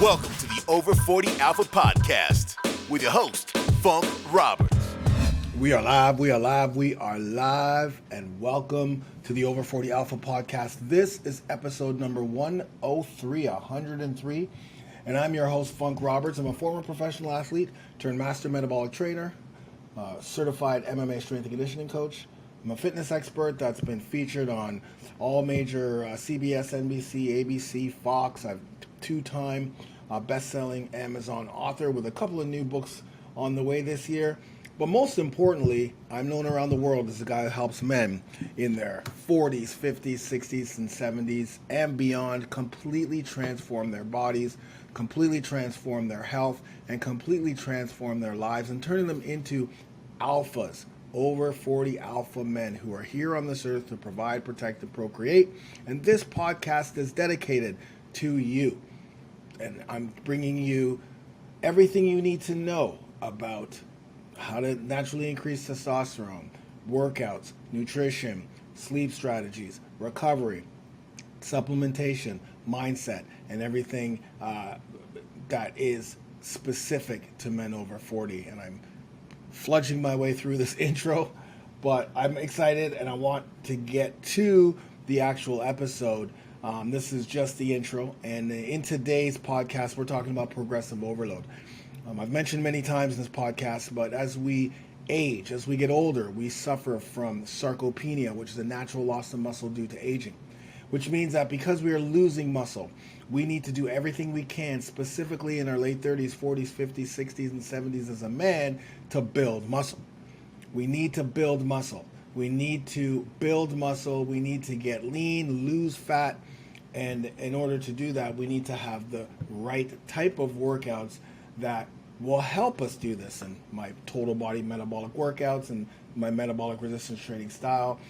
Welcome to the Over 40 Alpha Podcast with your host, Funk Roberts. We are live, and welcome to the Over 40 Alpha Podcast. This is episode number 103, and I'm your host, Funk Roberts. I'm a former professional athlete turned master metabolic trainer, certified MMA strength and conditioning coach. I'm a fitness expert that's been featured on all major CBS, NBC, ABC, Fox. I'm two-time best-selling Amazon author with a couple of new books on the way this year. But most importantly, I'm known around the world as a guy who helps men in their 40s, 50s, 60s, and 70s and beyond completely transform their bodies, completely transform their health, and completely transform their lives and turning them into alphas, over 40 alpha men who are here on this earth to provide, protect, and procreate. And this podcast is dedicated to you. And I'm bringing you everything you need to know about how to naturally increase testosterone, workouts, nutrition, sleep strategies, recovery, supplementation, mindset, and everything that is specific to men over 40. And I'm fludging my way through this intro, but I'm excited and I want to get to the actual episode. This is just the intro, and in today's podcast, we're talking about progressive overload. I've mentioned many times in this podcast, but as we age, as we get older, we suffer from sarcopenia, which is a natural loss of muscle due to aging, which means that because we are losing muscle, we need to do everything we can, specifically in our late 30s, 40s, 50s, 60s, and 70s as a man, to build muscle. We need to build muscle. We need to build muscle. We need to get lean, lose fat, and in order to do that, we need to have the right type of workouts that will help us do this. And my total body metabolic workouts and my metabolic resistance training style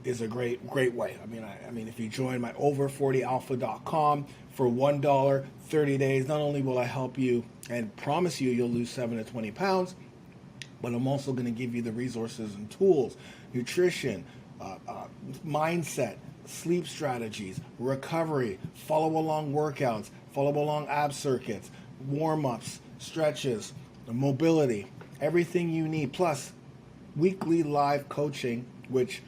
is a great way. I mean, if you join my over40alpha.com for $1, 30 days, not only will I help you and promise you'll lose 7 to 20 pounds, but I'm also going to give you the resources and tools, nutrition, mindset, sleep strategies, recovery, follow along workouts, follow along ab circuits, warm-ups, stretches, mobility, everything you need, plus weekly live coaching, which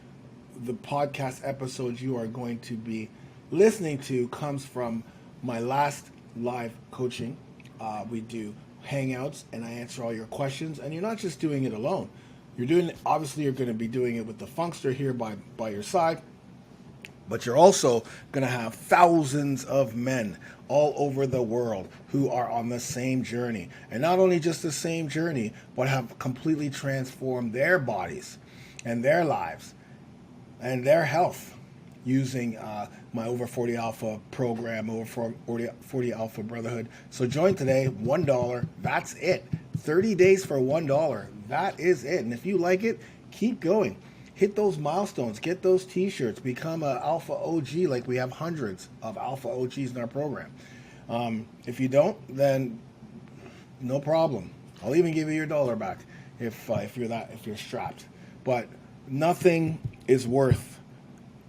the podcast episodes you are going to be listening to comes from my last live coaching. We do hangouts and I answer all your questions, and you're not just doing it alone. Obviously you're going to be doing it with the Funkster here by your side, but you're also going to have thousands of men all over the world who are on the same journey. And not only just the same journey, but have completely transformed their bodies and their lives and their health using my Over 40 Alpha program, Over 40 Alpha Brotherhood. So join today, $1. That's it. 30 days for $1. That is it. And if you like it, keep going. Hit those milestones. Get those t-shirts. Become an Alpha OG, like we have hundreds of Alpha OGs in our program. If you don't, then no problem. I'll even give you your $1 back if you're strapped. But nothing is worth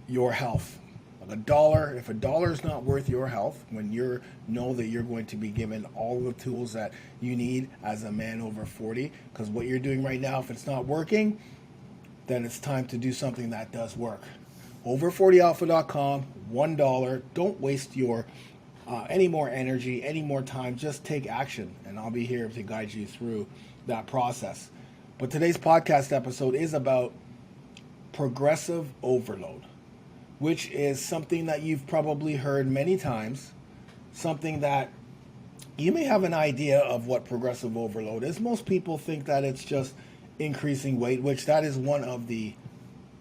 your health. Like $1, if $1 is not worth your health, when you know that you're going to be given all the tools that you need as a man over 40, because what you're doing right now, if it's not working, then it's time to do something that does work. Over40alpha.com, $1. Don't waste your any more energy, any more time. Just take action, and I'll be here to guide you through that process. But today's podcast episode is about progressive overload, which is something that you've probably heard many times, something that you may have an idea of what progressive overload is. Most people think that it's just increasing weight, which that is one of the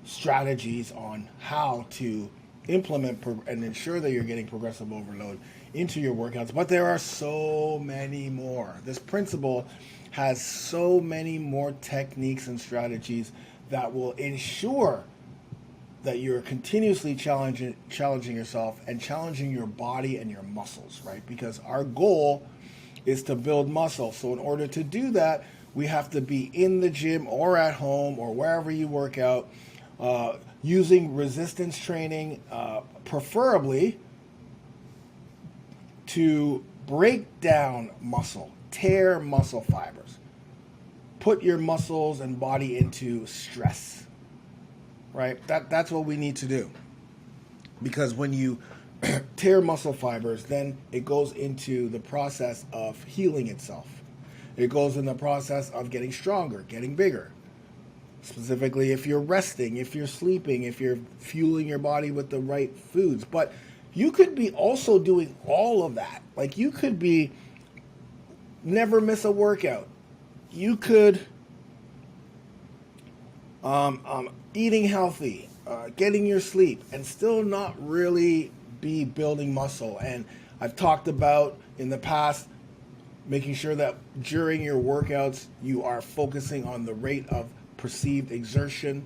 strategies on how to implement and ensure that you're getting progressive overload into your workouts. But there are so many more. This principle has so many more techniques and strategies that will ensure that you're continuously challenging yourself and challenging your body and your muscles, right? Because our goal is to build muscle. So in order to do that, we have to be in the gym or at home or wherever you work out, using resistance training, preferably to break down muscle, tear muscle fibers, put your muscles and body into stress, right? That's what we need to do. Because when you tear muscle fibers, then it goes into the process of healing itself. It goes in the process of getting stronger, getting bigger. Specifically, if you're resting, if you're sleeping, if you're fueling your body with the right foods. But you could be also doing all of that. Like you could be never miss a workout. You could eating healthy, getting your sleep, and still not really be building muscle. And I've talked about in the past making sure that during your workouts you are focusing on the rate of perceived exertion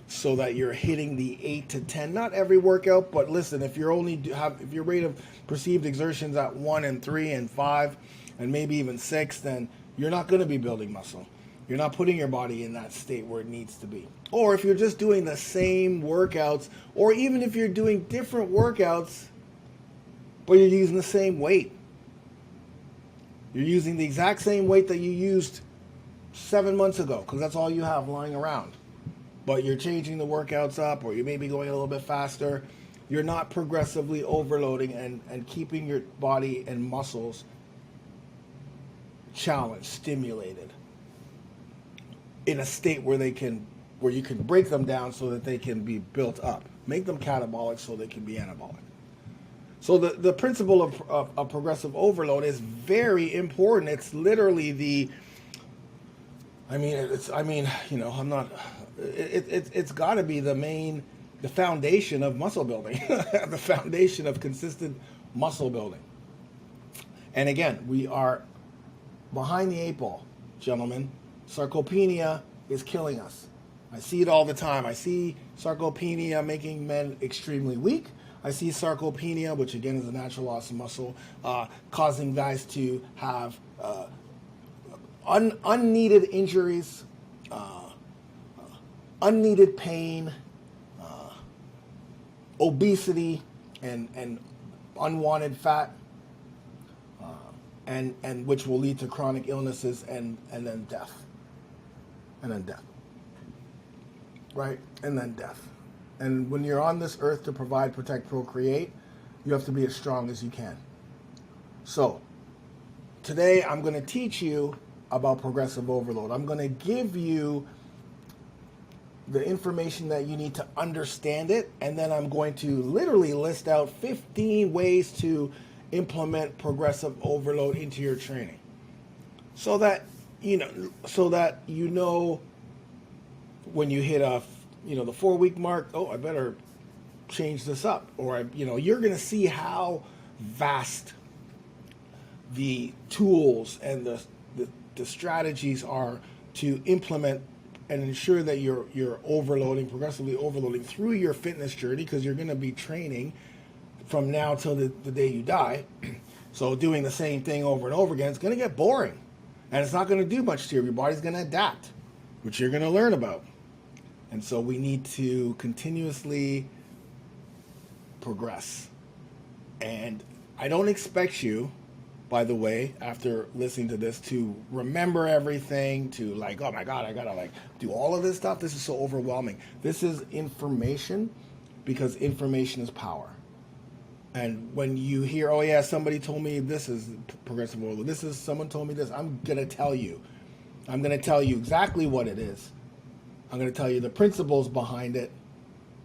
so that you're hitting the 8 to 10, not every workout, but listen, if you're if your rate of perceived exertions at 1 and 3 and 5 and maybe even 6, then you're not going to be building muscle. You're not putting your body in that state where it needs to be. Or if you're just doing the same workouts, or even if you're doing different workouts, but you're using the same weight. You're using the exact same weight that you used 7 months ago, because that's all you have lying around. But you're changing the workouts up, or you may be going a little bit faster. You're not progressively overloading and keeping your body and muscles challenged, stimulated, in a state where you can break them down so that they can be built up. Make them catabolic so they can be anabolic. So the principle of progressive overload is very important. It's literally it's got to be the foundation of muscle building, the foundation of consistent muscle building. And again, we are behind the 8 ball, gentlemen. Sarcopenia is killing us. I see it all the time. I see sarcopenia making men extremely weak. I see sarcopenia, which again is a natural loss of muscle, causing guys to have unneeded injuries, unneeded pain, obesity, and unwanted fat, and which will lead to chronic illnesses and then death. And then death. Right? And then death. And when you're on this earth to provide, protect, procreate, you have to be as strong as you can. So, today I'm going to teach you about progressive overload. I'm going to give you the information that you need to understand it, and then I'm going to literally list out 15 ways to implement progressive overload into your training. So that you know when you hit the 4 week mark, I better change this up, or you're going to see how vast the tools and the strategies are to implement and ensure that you're progressively overloading through your fitness journey, because you're going to be training from now till the day you die. So doing the same thing over and over again is going to get boring. And it's not going to do much to you. Your body's going to adapt, which you're going to learn about. And so we need to continuously progress. And I don't expect you, by the way, after listening to this, to remember everything, to oh my God, I got to do all of this stuff. This is so overwhelming. This is information, because information is power. And when you hear, oh yeah, somebody told me this is progressive overload, someone told me this, I'm going to tell you. I'm going to tell you exactly what it is. I'm going to tell you the principles behind it.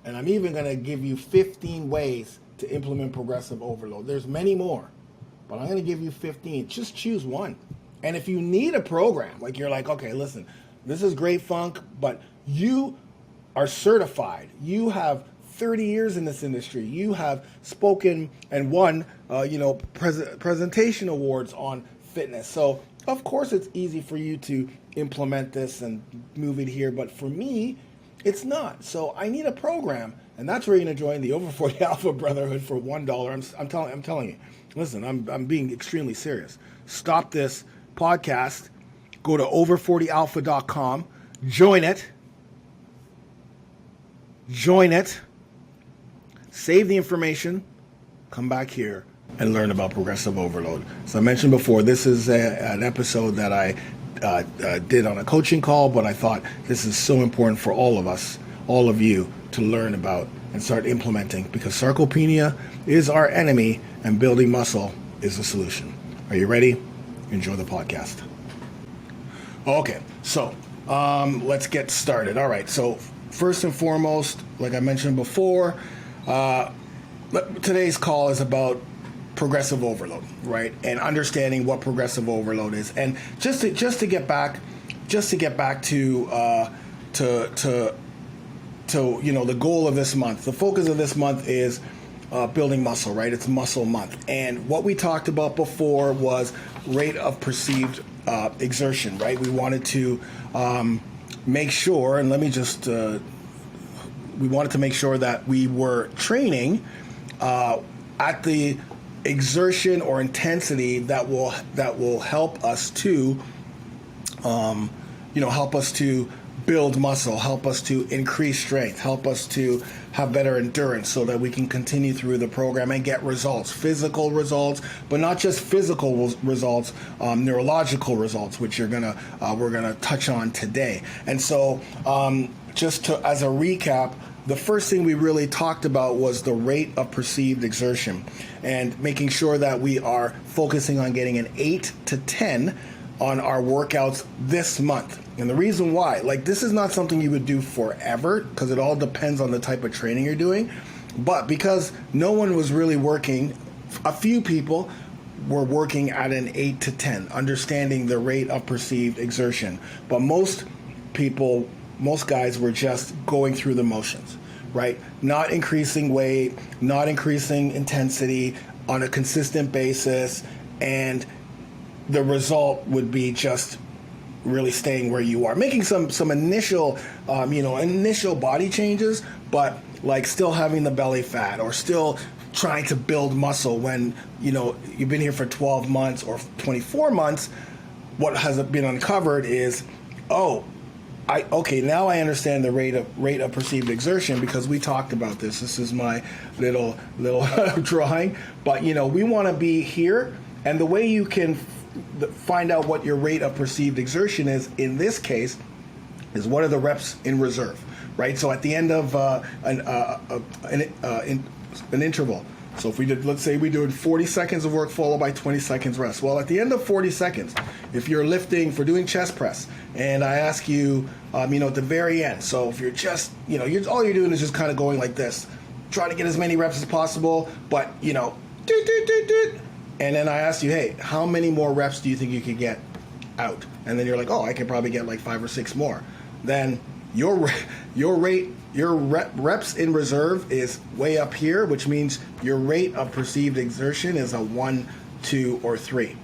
And I'm even going to give you 15 ways to implement progressive overload. There's many more, but I'm going to give you 15. Just choose one. And if you need a program, you're okay, listen, this is great, Funk, but you are certified. You have 30 years in this industry. You have spoken and won, presentation awards on fitness. So of course it's easy for you to implement this and move it here, but for me, it's not. So I need a program, and that's where you're going to join the Over 40 Alpha Brotherhood for $1. I'm telling you. Listen, I'm being extremely serious. Stop this podcast. Go to over40alpha.com. Join it. Save the information. Come back here and learn about progressive overload. So I mentioned before, this is an episode that I did on a coaching call, but I thought this is so important for all of us, all of you, to learn about and start implementing, because sarcopenia is our enemy and building muscle is the solution. Are you ready? Enjoy the podcast. Okay, so let's get started. All right, so first and foremost, like I mentioned before, today's call is about progressive overload, right? And understanding what progressive overload is, and just to get back to the goal of this month. The focus of this month is building muscle, right? It's muscle month, and what we talked about before was rate of perceived exertion, right? We wanted to make sure, and we wanted to make sure that we were training at the exertion or intensity that will help us to build muscle, help us to increase strength, help us to have better endurance, so that we can continue through the program and get results, physical results, but not just physical results, neurological results, which we're gonna touch on today. And so, as a recap, the first thing we really talked about was the rate of perceived exertion, and making sure that we are focusing on getting an 8 to 10 on our workouts this month. And the reason why, this is not something you would do forever, because it all depends on the type of training you're doing. But because no one was really working, a few people were working at an 8 to 10, understanding the rate of perceived exertion. But most guys were just going through the motions, right? Not increasing weight, not increasing intensity on a consistent basis, and the result would be just really staying where you are, making some initial body changes, but still having the belly fat, or still trying to build muscle when you've been here for 12 months or 24 months. What has been uncovered is, now I understand the rate of perceived exertion, because we talked about this. This is my little drawing, but we want to be here, and the way you can find out what your rate of perceived exertion is in this case is what are the reps in reserve, right? So at the end of an interval, so if let's say we do 40 seconds of work followed by 20 seconds rest. Well, at the end of 40 seconds, if you're doing chest press, and I ask you, at the very end, so if you're just, all you're doing is just kind of going like this, trying to get as many reps as possible, but, and then I asked you, hey, how many more reps do you think you could get out? And then you're like, I could probably get 5 or 6 more. Then your reps in reserve is way up here, which means your rate of perceived exertion is a 1, 2, or 3.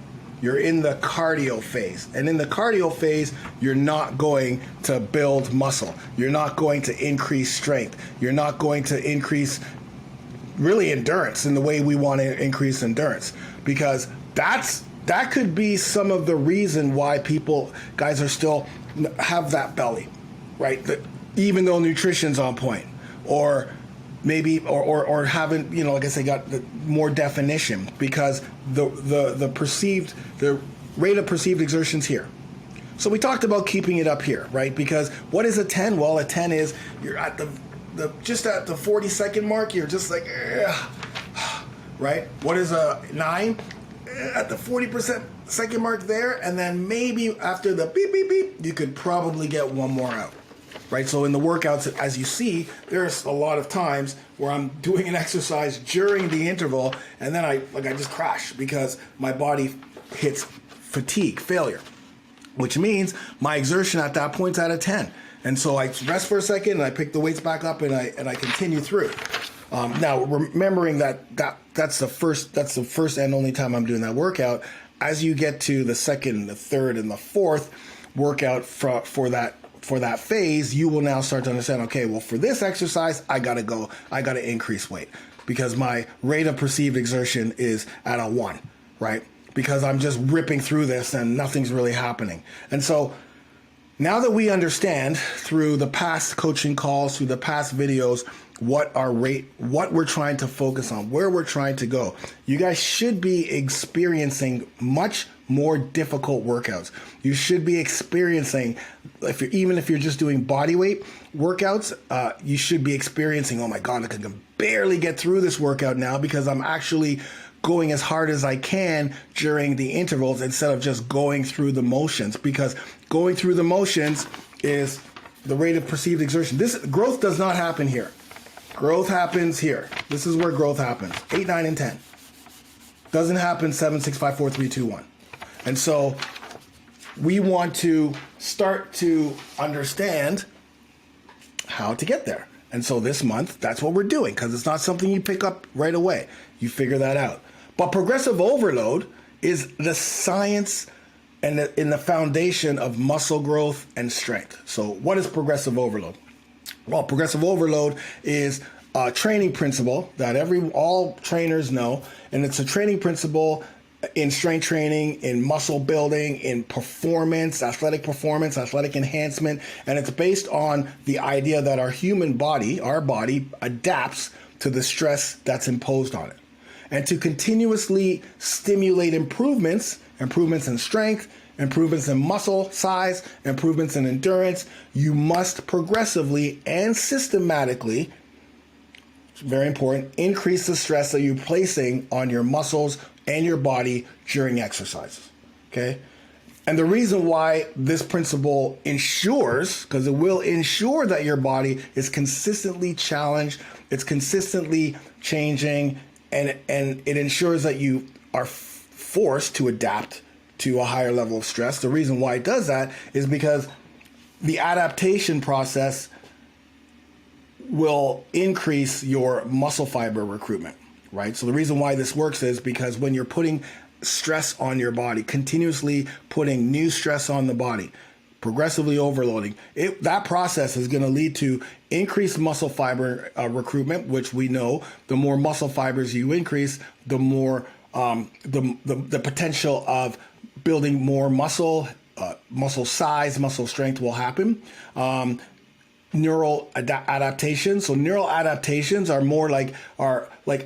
You're in the cardio phase. And in the cardio phase, you're not going to build muscle. You're not going to increase strength. You're not going to increase really endurance in the way we want to increase endurance, because that could be some of the reason why guys are still have that belly, right? Even though nutrition's on point, or maybe or haven't, like I say, got more definition, because the rate of perceived exertion's here. So we talked about keeping it up here, right? Because what is a 10? Well, a 10 is you're at just at the 40-second mark, you're just like, right? What is a 9? At the 40% mark there, and then maybe after the beep, beep, beep, you could probably get one more out, right? So in the workouts, as you see, there's a lot of times where I'm doing an exercise during the interval, and then I just crash, because my body hits fatigue, failure, which means my exertion at that point's at a 10. And so I rest for a second, and I pick the weights back up, and I continue through. Now, remembering that's the first and only time I'm doing that workout. As you get to the second, the third, and the fourth workout for that phase, you will now start to understand, okay, well, for this exercise, I gotta increase weight, because my rate of perceived exertion is at a 1, right? Because I'm just ripping through this and nothing's really happening. And so Now that we understand through the past coaching calls, through the past videos, what we're trying to focus on, where we're trying to go, you guys should be experiencing much more difficult workouts. You should be experiencing, even if you're just doing body weight workouts, you should be experiencing, oh my God, I can barely get through this workout now because I'm actually going as hard as I can during the intervals instead of just going through the motions, because going through the motions is the rate of perceived exertion. This growth does not happen here. Growth happens here. This is where growth happens. 8, 9, and 10. Doesn't happen 7, 6, 5, 4, 3, 2, 1. And so we want to start to understand how to get there. And so this month, that's what we're doing, because it's not something you pick up right away. You figure that out. But progressive overload is the science and in the foundation of muscle growth and strength. So what is progressive overload? Well, progressive overload is a training principle that all trainers know, and it's a training principle in strength training, in muscle building, in performance, athletic enhancement, and it's based on the idea that our body adapts to the stress that's imposed on it. And to continuously stimulate improvements in strength, improvements in muscle size, improvements in endurance, you must progressively and systematically, it's very important, increase the stress that you're placing on your muscles and your body during exercises, okay? And the reason why this principle ensures, because it will ensure that your body is consistently challenged, it's consistently changing, and it ensures that you are forced to adapt to a higher level of stress. The reason why it does that is because the adaptation process will increase your muscle fiber recruitment, right? So the reason why this works is because when you're putting stress on your body, continuously putting new stress on the body, progressively overloading, that process is going to lead to increased muscle fiber recruitment, which we know the more muscle fibers you increase, the more the potential of building more muscle size, muscle strength will happen. Neural adaptations. So neural adaptations are more like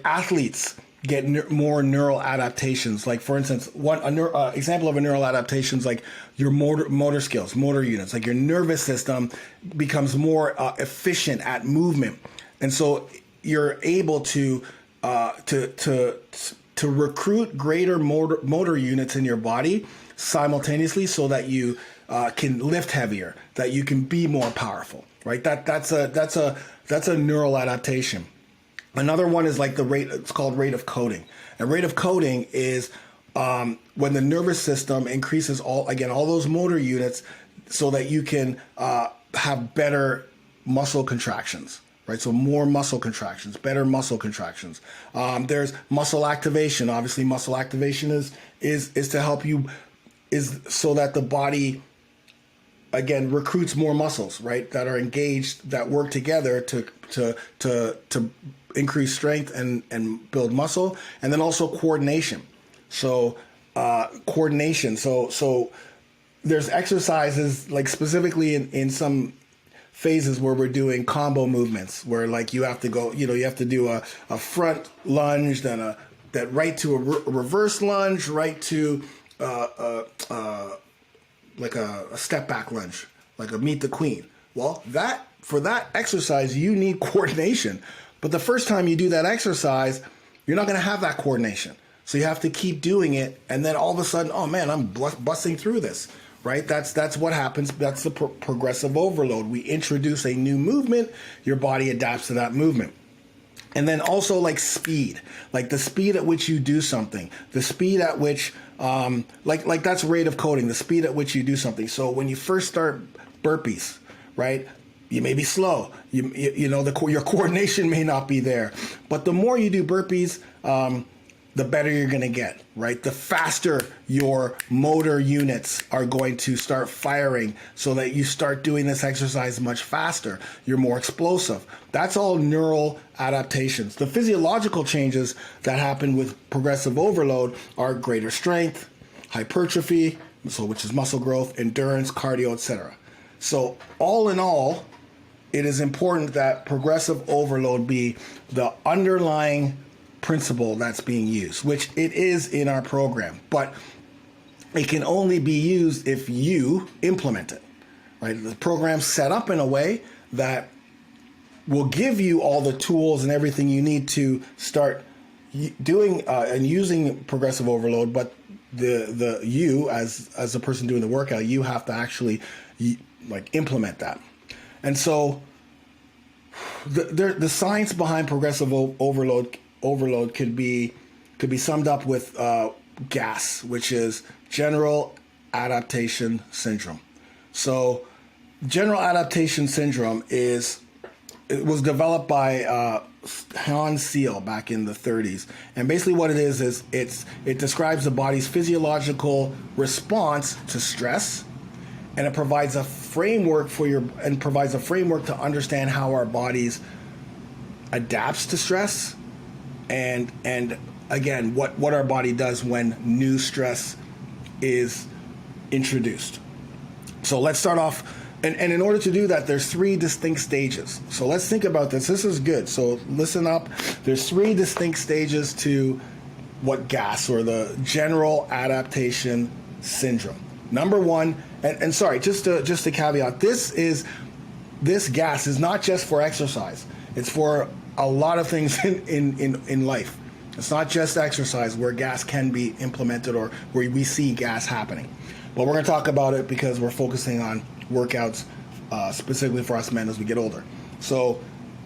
athletes get more neural adaptations. Like for instance, example of a neural adaptation is like your motor skills, motor units. Like your nervous system becomes more efficient at movement, and so you're able to recruit greater motor units in your body simultaneously, so that you can lift heavier, that you can be more powerful. Right? That's a neural adaptation. Another one is like the rate. It's called rate of coding. And rate of coding is when the nervous system increases all those motor units, so that you can have better muscle contractions. Right, so more muscle contractions, better muscle contractions. There's muscle activation. Obviously, muscle activation is to help you, is so that the body again recruits more muscles, right, that are engaged, that work together to increase strength and build muscle. And then also coordination. So coordination. So there's exercises like specifically in some phases where we're doing combo movements, where like you have to go, you have to do a front lunge, then that right to a reverse lunge, right to like a step back lunge, like a meet the queen. Well, for that exercise, you need coordination. But the first time you do that exercise, you're not going to have that coordination. So you have to keep doing it. And then all of a sudden, oh man, I'm busting through this, right? That's what happens. That's the progressive overload. We introduce a new movement. Your body adapts to that movement. And then also like speed, like the speed at which you do something, the speed at which, like that's rate of coding, the speed at which you do something. So when you first start burpees, right, you may be slow. Your coordination may not be there, but the more you do burpees, the better you're going to get, right? The faster your motor units are going to start firing, so that you start doing this exercise much faster. You're more explosive. That's all neural adaptations. The physiological changes that happen with progressive overload are greater strength, hypertrophy, which is muscle growth, endurance, cardio, etc. So all in all, it is important that progressive overload be the underlying principle that's being used, which it is in our program, but it can only be used if you implement it, right? The program's set up in a way that will give you all the tools and everything you need to start doing and using progressive overload, but the you as the person doing the workout, you have to actually like implement that. And so the science behind progressive overload could be summed up with GAS, which is general adaptation syndrome. So general adaptation syndrome it was developed by Hans Seal back in the 30s, and basically what it is it describes the body's physiological response to stress, and it provides a framework to understand how our bodies adapts to stress, and again what our body does when new stress is introduced. So let's start off. And in order to do that, there's 3 distinct stages. So let's think about this. This is good. So listen up. There's 3 distinct stages to what GAS, or the general adaptation syndrome. Number 1, and sorry, just to caveat, this GAS is not just for exercise. It's for a lot of things in life. It's not just exercise where GAS can be implemented or where we see GAS happening. But we're going to talk about it because we're focusing on workouts specifically for us men as we get older. So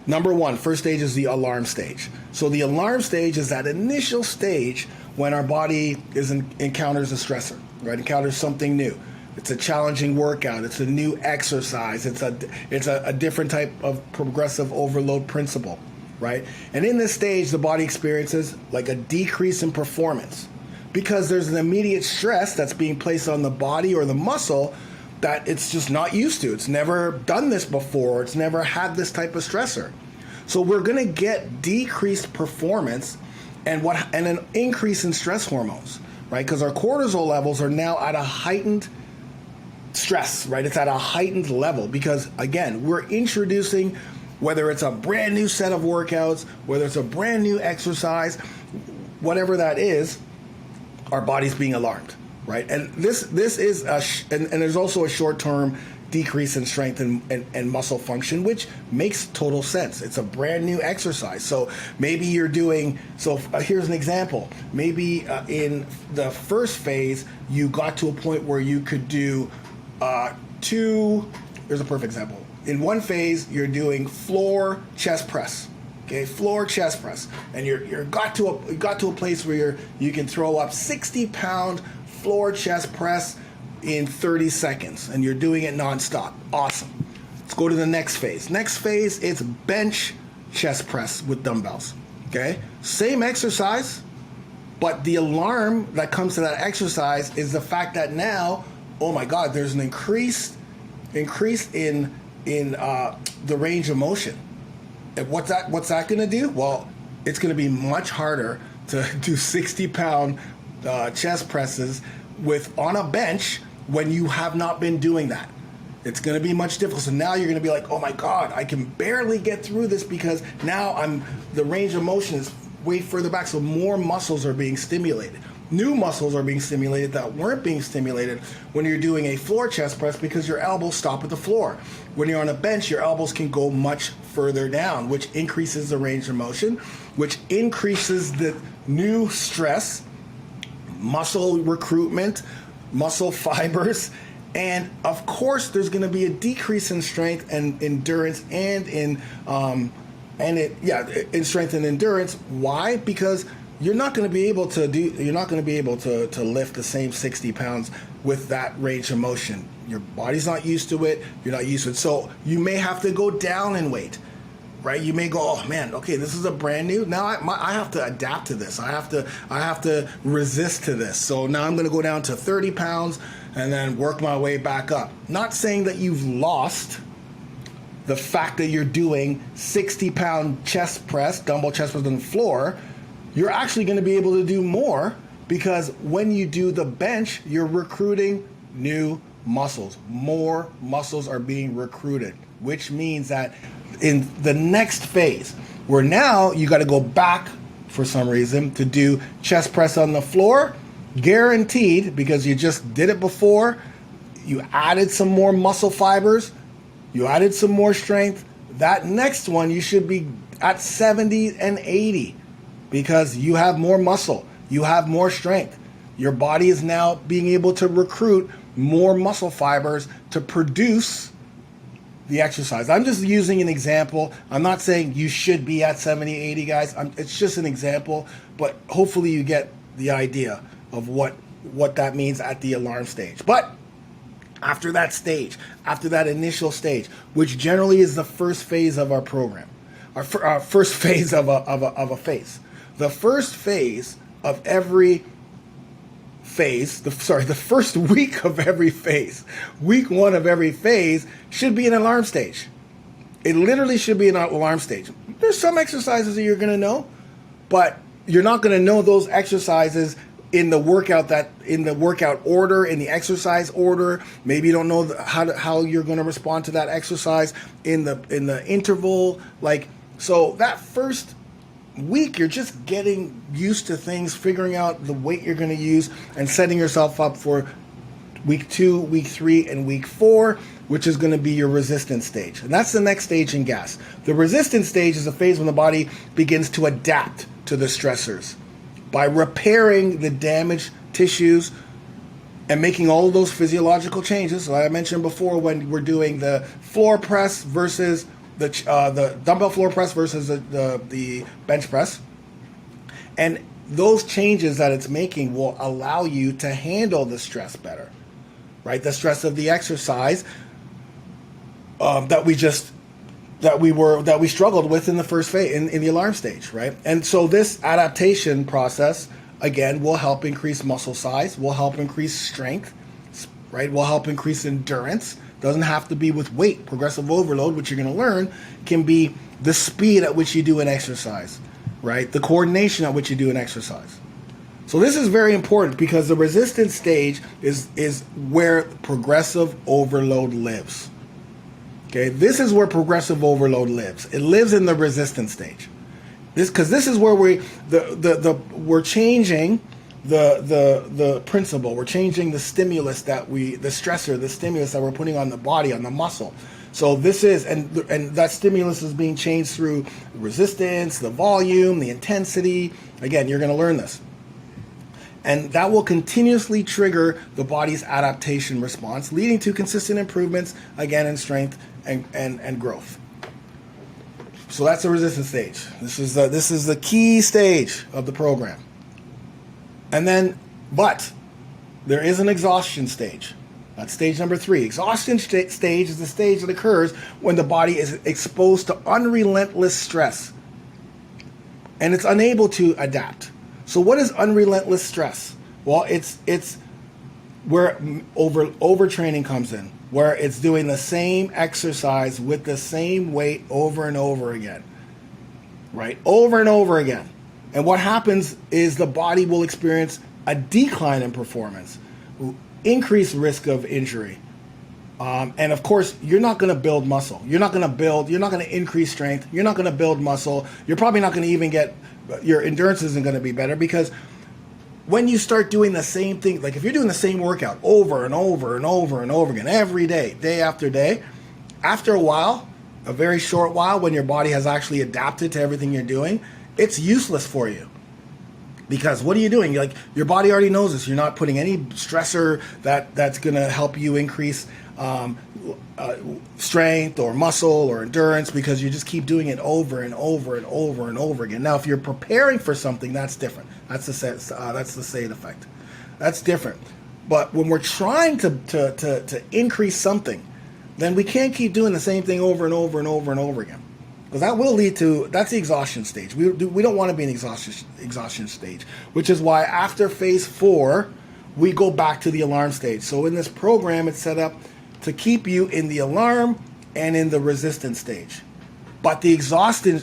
number 1, first stage is the alarm stage. So the alarm stage is that initial stage when our body encounters a stressor, right? Encounters something new. It's a challenging workout. It's a new exercise. It's a different type of progressive overload principle, right? And in this stage, the body experiences like a decrease in performance because there's an immediate stress that's being placed on the body or the muscle that it's just not used to. It's never done this before. It's never had this type of stressor. So we're going to get decreased performance and an increase in stress hormones, right? Because our cortisol levels are now at a heightened stress, right? It's at a heightened level because, again, we're introducing, whether it's a brand new set of workouts, whether it's a brand new exercise, whatever that is, our body's being alarmed. Right, and this is and there's also a short-term decrease in strength and muscle function, which makes total sense. It's a brand new exercise, so maybe you're doing. So here's an example. Maybe in the first phase, you got to a point where you could do 2. Here's a perfect example. In one phase, you're doing floor chest press. Okay, floor chest press, and you got to a place where you can throw up 60-pound floor chest press in 30 seconds, and you're doing it nonstop. Awesome. Let's go to the next phase. Next phase, it's bench chest press with dumbbells. Okay, same exercise, but the alarm that comes to that exercise is the fact that now, oh my God, there's an increase in the range of motion. And what's that going to do? Well, it's going to be much harder to do 60-pound chest presses on a bench when you have not been doing that. It's going to be much difficult. So now you're going to be like, oh my God, I can barely get through this because now the range of motion is way further back. So more muscles are being stimulated. New muscles are being stimulated that weren't being stimulated when you're doing a floor chest press because your elbows stop at the floor. When you're on a bench, your elbows can go much further down, which increases the range of motion, which increases the new stress, muscle recruitment, muscle fibers, and of course there's going to be a decrease in strength and endurance and in strength and endurance. Why? Because you're not going to be able to lift the same 60 pounds with that range of motion. Your body's not used to it. You're not used to it. So you may have to go down in weight, right? You may go, oh man, okay, this is a brand new. Now I have to adapt to this. I have to resist to this. So now I'm going to go down to 30 pounds and then work my way back up. Not saying that you've lost the fact that you're doing 60-pound chest press, dumbbell chest press on the floor. You're actually going to be able to do more because when you do the bench, you're recruiting new muscles. More muscles are being recruited, which means that in the next phase, where now you got to go back for some reason to do chest press on the floor, guaranteed, because you just did it before, you added some more muscle fibers, you added some more strength. That next one, you should be at 70 and 80 because you have more muscle, you have more strength. Your body is now being able to recruit more muscle fibers to produce the exercise. I'm just using an example. I'm not saying you should be at 70, 80, guys. It's just an example, but hopefully you get the idea of what that means at the alarm stage. But after that stage, after that initial stage, which generally is the first phase of our program, our first phase of a phase. The first phase of every phase, the first week of every phase, week one of every phase should be an alarm stage. It literally should be an alarm stage. There's some exercises that you're going to know, but you're not going to know those exercises in the workout order, in the exercise order. Maybe you don't know how you're going to respond to that exercise in the interval. So that first week, you're just getting used to things, figuring out the weight you're going to use, and setting yourself up for week 2, week 3, and week 4, which is going to be your resistance stage. And that's the next stage in gas. The resistance stage is a phase when the body begins to adapt to the stressors by repairing the damaged tissues and making all of those physiological changes. Like I mentioned before, when we're doing the floor press versus the dumbbell floor press versus the bench press. And those changes that it's making will allow you to handle the stress better, right? The stress of the exercise that we struggled with in the first phase, in the alarm stage, right? And so this adaptation process, again, will help increase muscle size, will help increase strength, right? Will help increase endurance. Doesn't have to be with weight. Progressive overload, which you're going to learn, can be the speed at which you do an exercise, right? The coordination at which you do an exercise. So this is very important because the resistance stage is where progressive overload lives. Okay, this is where progressive overload lives. It lives in the resistance stage. This is where we're changing the principle. We're changing the stimulus the stimulus that we're putting on the body, on the muscle. So this is, and that stimulus is being changed through resistance, the volume, the intensity. Again, you're going to learn this. And that will continuously trigger the body's adaptation response, leading to consistent improvements, again, in strength and growth. So that's the resistance stage. This is the key stage of the program. And then, but there is an exhaustion stage. That's stage number 3. Exhaustion stage is the stage that occurs when the body is exposed to unrelentless stress and it's unable to adapt. So what is unrelentless stress? Well, it's where overtraining comes in, where it's doing the same exercise with the same weight over and over again, right? Over and over again. And what happens is the body will experience a decline in performance, increased risk of injury. And of course, you're not going to build muscle. You're not going to increase strength. You're not going to build muscle. You're probably not going to even your endurance isn't going to be better, because when you start doing the same thing, like if you're doing the same workout over and over and over and over again, every day, day after day, after a while, a very short while, when your body has actually adapted to everything you're doing, it's useless for you. Because what are you doing? Your body already knows this. You're not putting any stressor that's going to help you increase strength or muscle or endurance, because you just keep doing it over and over and over and over again. Now, if you're preparing for something, that's different. That's the side effect. That's different. But when we're trying to increase something, then we can't keep doing the same thing over and over and over and over again. Because that will lead to, that's the exhaustion stage. We don't want to be in exhaustion stage, which is why after phase 4, we go back to the alarm stage. So in this program, it's set up to keep you in the alarm and in the resistance stage. But the exhaustion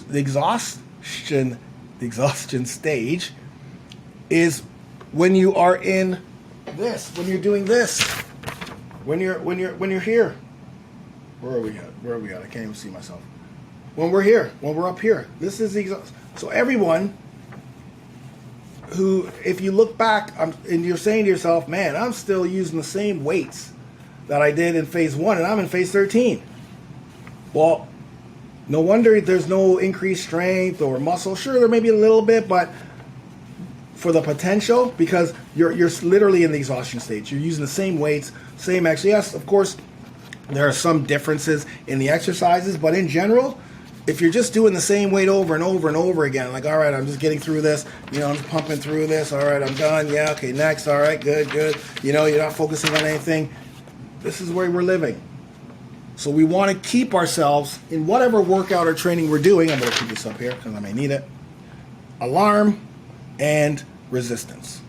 stage is when you are in this, when you're doing this. when you're here, where are we at? I can't even see myself. When we're here, when we're up here, this is so everyone who, if you look back and you're saying to yourself, man, I'm still using the same weights that I did in phase 1 and I'm in phase 13. Well, no wonder there's no increased strength or muscle. Sure, there may be a little bit, but for the potential, because you're literally in the exhaustion stage. You're using the same weights, same exercise. Yes, of course, there are some differences in the exercises, but in general, if you're just doing the same weight over and over and over again, like, all right, I'm just getting through this, I'm just pumping through this, all right, I'm done, yeah, okay, next, all right, good, you're not focusing on anything. This is where we're living. So we want to keep ourselves in whatever workout or training we're doing. I'm going to keep this up here because I may need it. Alarm and resistance.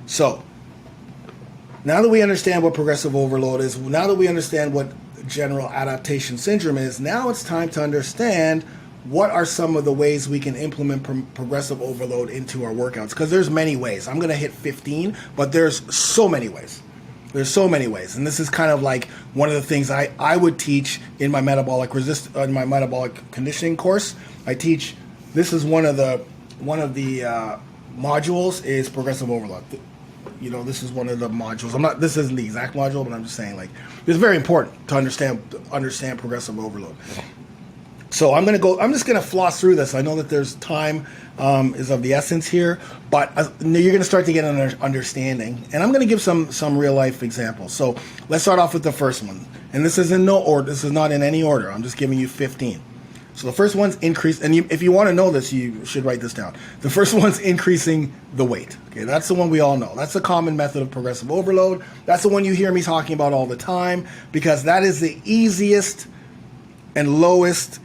So now that we understand what progressive overload is, now that we understand what general adaptation syndrome is, now it's time to understand what are some of the ways we can implement progressive overload into our workouts, because there's many ways. I'm going to hit 15, but there's so many ways. There's so many ways, and this is kind of like one of the things I would teach in my metabolic conditioning course. I teach, this is one of the modules is progressive overload. This is one of the modules. This isn't the exact module, but I'm just saying, like, it's very important to understand progressive overload. So I'm just gonna floss through this. I know that there's time is of the essence here, but you're gonna start to get an understanding, and I'm gonna give some real life examples. So let's start off with the first one, and this is in no order. This is not in any order. I'm just giving you 15. So the first one's increase, and if you want to know this, you should write this down. The first one's increasing the weight. Okay, that's the one we all know. That's a common method of progressive overload. That's the one you hear me talking about all the time, because that is the easiest and lowest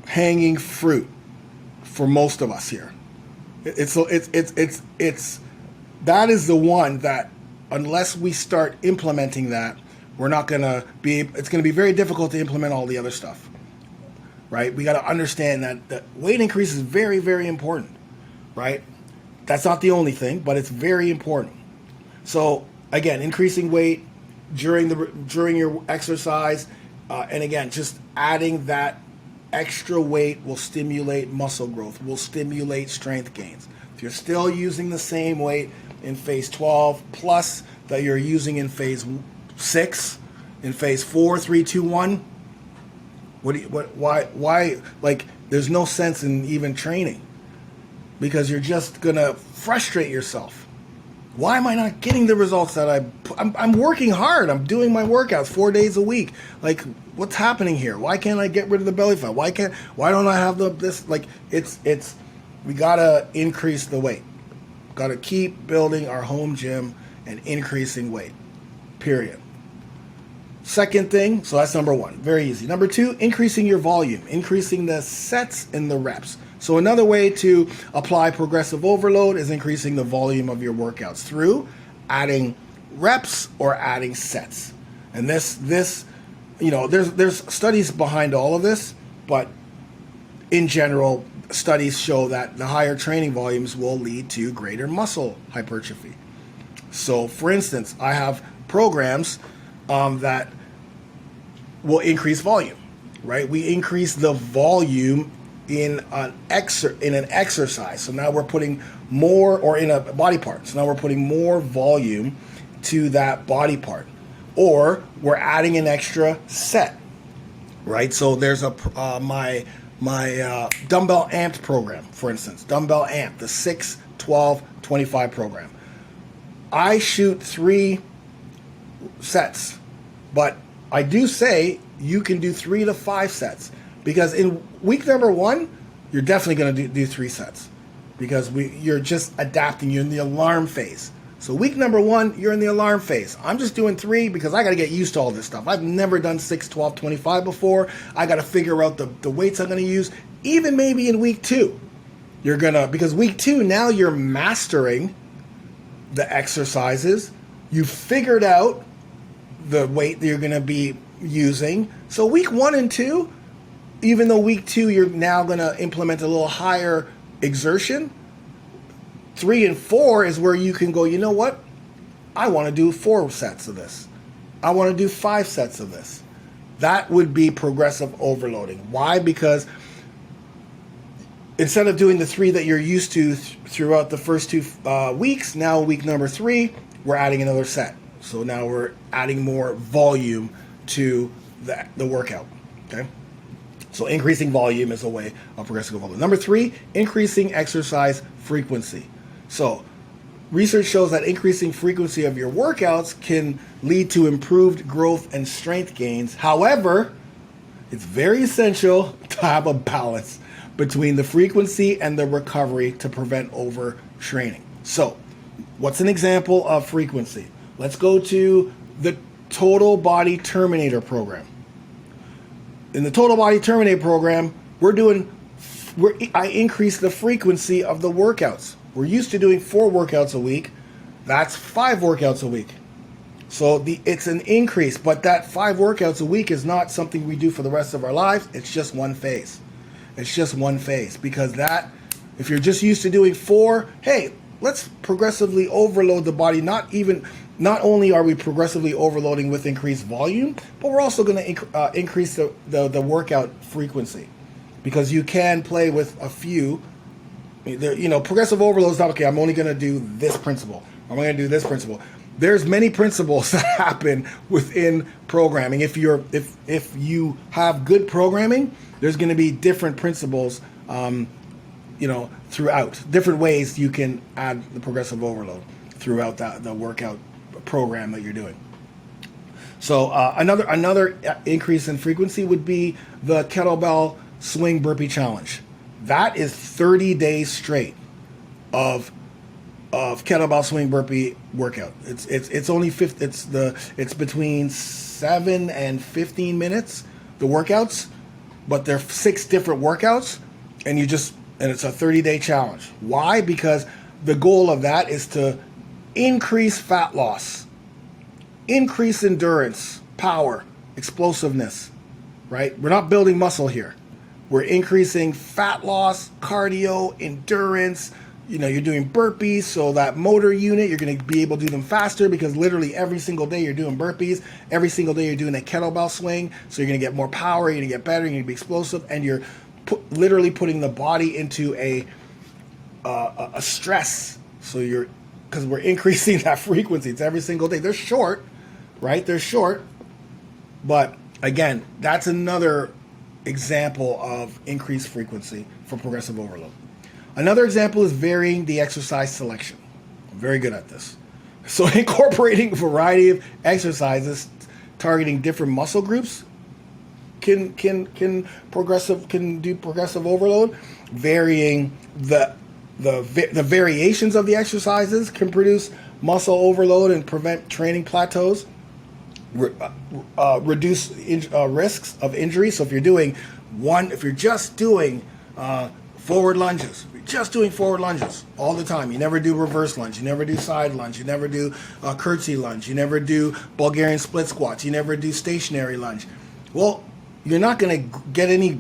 hanging fruit for most of us here. That is the one that, unless we start implementing that, it's going to be very difficult to implement all the other stuff. Right? We got to understand that weight increase is very, very important, right? That's not the only thing, but it's very important. So again, increasing weight during your exercise, and again, just adding that extra weight will stimulate muscle growth, will stimulate strength gains. If you're still using the same weight in phase 12 plus that you're using in phase 6, in phase 4, 3, 2, 1. Why, like, there's no sense in even training, because you're just going to frustrate yourself. Why am I not getting the results that I'm working hard. I'm doing my workouts 4 days a week. Like, what's happening here? Why can't I get rid of the belly fat? Why don't I have this? Like, we got to increase the weight. Got to keep building our home gym and increasing weight, period. Second thing, so that's number one, very easy. Number 2, increasing your volume, increasing the sets and the reps. So another way to apply progressive overload is increasing the volume of your workouts through adding reps or adding sets. And this there's studies behind all of this, but in general, studies show that the higher training volumes will lead to greater muscle hypertrophy. So, for instance, I have programs that will increase volume, right? We increase the volume in an exercise. So now we're putting more, or in a body part. So now we're putting more volume to that body part, or we're adding an extra set, right? So there's my dumbbell amped program, for instance, dumbbell amp, the 6, 12, 25 program. I shoot 3 sets, but I do say you can do 3 to 5 sets, because in week number 1, you're definitely going to do 3 sets, because you're just adapting. You're in the alarm phase. So week number 1, you're in the alarm phase. I'm just doing 3 because I got to get used to all this stuff. I've never done 6, 12, 25 before. I got to figure out the weights I'm going to use. Even maybe in week 2, because week 2, now you're mastering the exercises. You figured out the weight that you're going to be using. So week 1 and 2, even though week 2 you're now going to implement a little higher exertion, 3 and 4 is where you can go, you know what? I want to do 4 sets of this. I want to do 5 sets of this. That would be progressive overloading. Why? Because instead of doing the 3 that you're used to throughout the first 2 weeks, now week number 3, we're adding another set. So now we're adding more volume to the workout. Okay? So increasing volume is a way of progressive overload. Number 3, increasing exercise frequency. So research shows that increasing frequency of your workouts can lead to improved growth and strength gains. However, it's very essential to have a balance between the frequency and the recovery to prevent overtraining. So, what's an example of frequency? Let's go to the Total Body Terminator program. In the Total Body Terminator program, I increase the frequency of the workouts. We're used to doing 4 workouts a week. That's 5 workouts a week. So it's an increase, but that 5 workouts a week is not something we do for the rest of our lives. It's just one phase. It's just one phase, because if you're just used to doing 4, hey, let's progressively overload the body. Not only are we progressively overloading with increased volume, but we're also going to increase the workout frequency, because you can play with a few. Progressive overload is not okay. I'm only going to do this principle. I'm going to do this principle. There's many principles that happen within programming. If you have good programming, there's going to be different principles, throughout. Different ways you can add the progressive overload throughout the workout program that you're doing. So another increase in frequency would be the kettlebell swing burpee challenge. That is 30 days straight of kettlebell swing burpee workout. It's between 7 and 15 minutes, the workouts, but they're 6 different workouts, and it's a 30-day challenge. Why? Because the goal of that is to increase fat loss, increase endurance, power, explosiveness, right? We're not building muscle here. We're increasing fat loss, cardio, endurance. You're doing burpees, so that motor unit, you're going to be able to do them faster, because literally every single day you're doing burpees. Every single day you're doing a kettlebell swing, so you're going to get more power, you're going to get better, you're going to be explosive, and you're literally putting the body into a stress. So because we're increasing that frequency. It's every single day. They're short, right? They're short. But again, that's another example of increased frequency for progressive overload. Another example is varying the exercise selection. I'm very good at this. So incorporating a variety of exercises targeting different muscle groups can do progressive overload. Varying the variations of the exercises can produce muscle overload and prevent training plateaus. Reduce risks of injury. So if you're just doing forward lunges, all the time, you never do reverse lunge, you never do side lunge, you never do curtsy lunge, you never do Bulgarian split squats, you never do stationary lunge. Well, you're not going to get any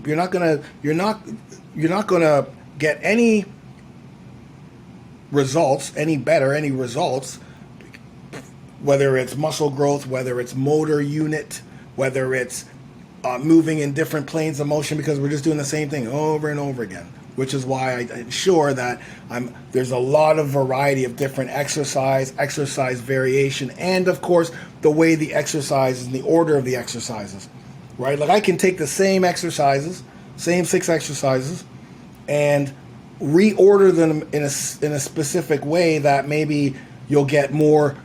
results, whether it's muscle growth, whether it's motor unit, whether it's moving in different planes of motion, because we're just doing the same thing over and over again, which is why I ensure that there's a lot of variety of different exercise variation, and of course the way the exercises and the order of the exercises, right? Like I can take the same 6 exercises, and reorder them in a specific way that maybe you'll get more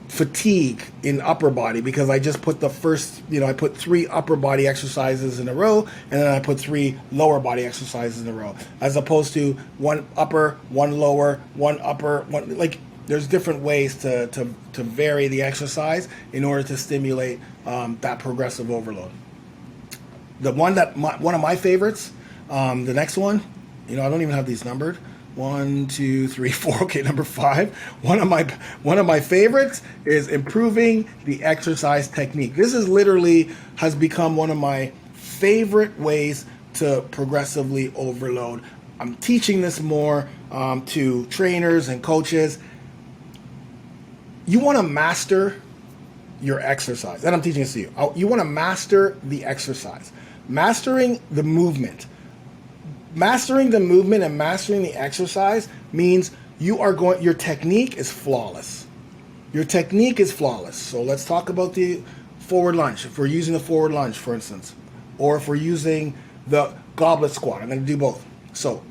fatigue in upper body, because I just put I put 3 upper body exercises in a row, and then I put 3 lower body exercises in a row, as opposed to 1 upper, 1 lower, 1 upper, 1, like there's different ways to vary the exercise in order to stimulate that progressive overload. One of my favorites, the next one, I don't even have these numbered. 1, 2, 3, 4. Okay, number 5. One of my favorites is improving the exercise technique. This has become one of my favorite ways to progressively overload. I'm teaching this more to trainers and coaches. You want to master your exercise. That I'm teaching this to you. You want to master the exercise. Mastering the movement. Mastering the movement and mastering the exercise means your technique is flawless. Your technique is flawless. So let's talk about the forward lunge. If we're using the forward lunge, for instance, or if we're using the goblet squat, I'm going to do both. So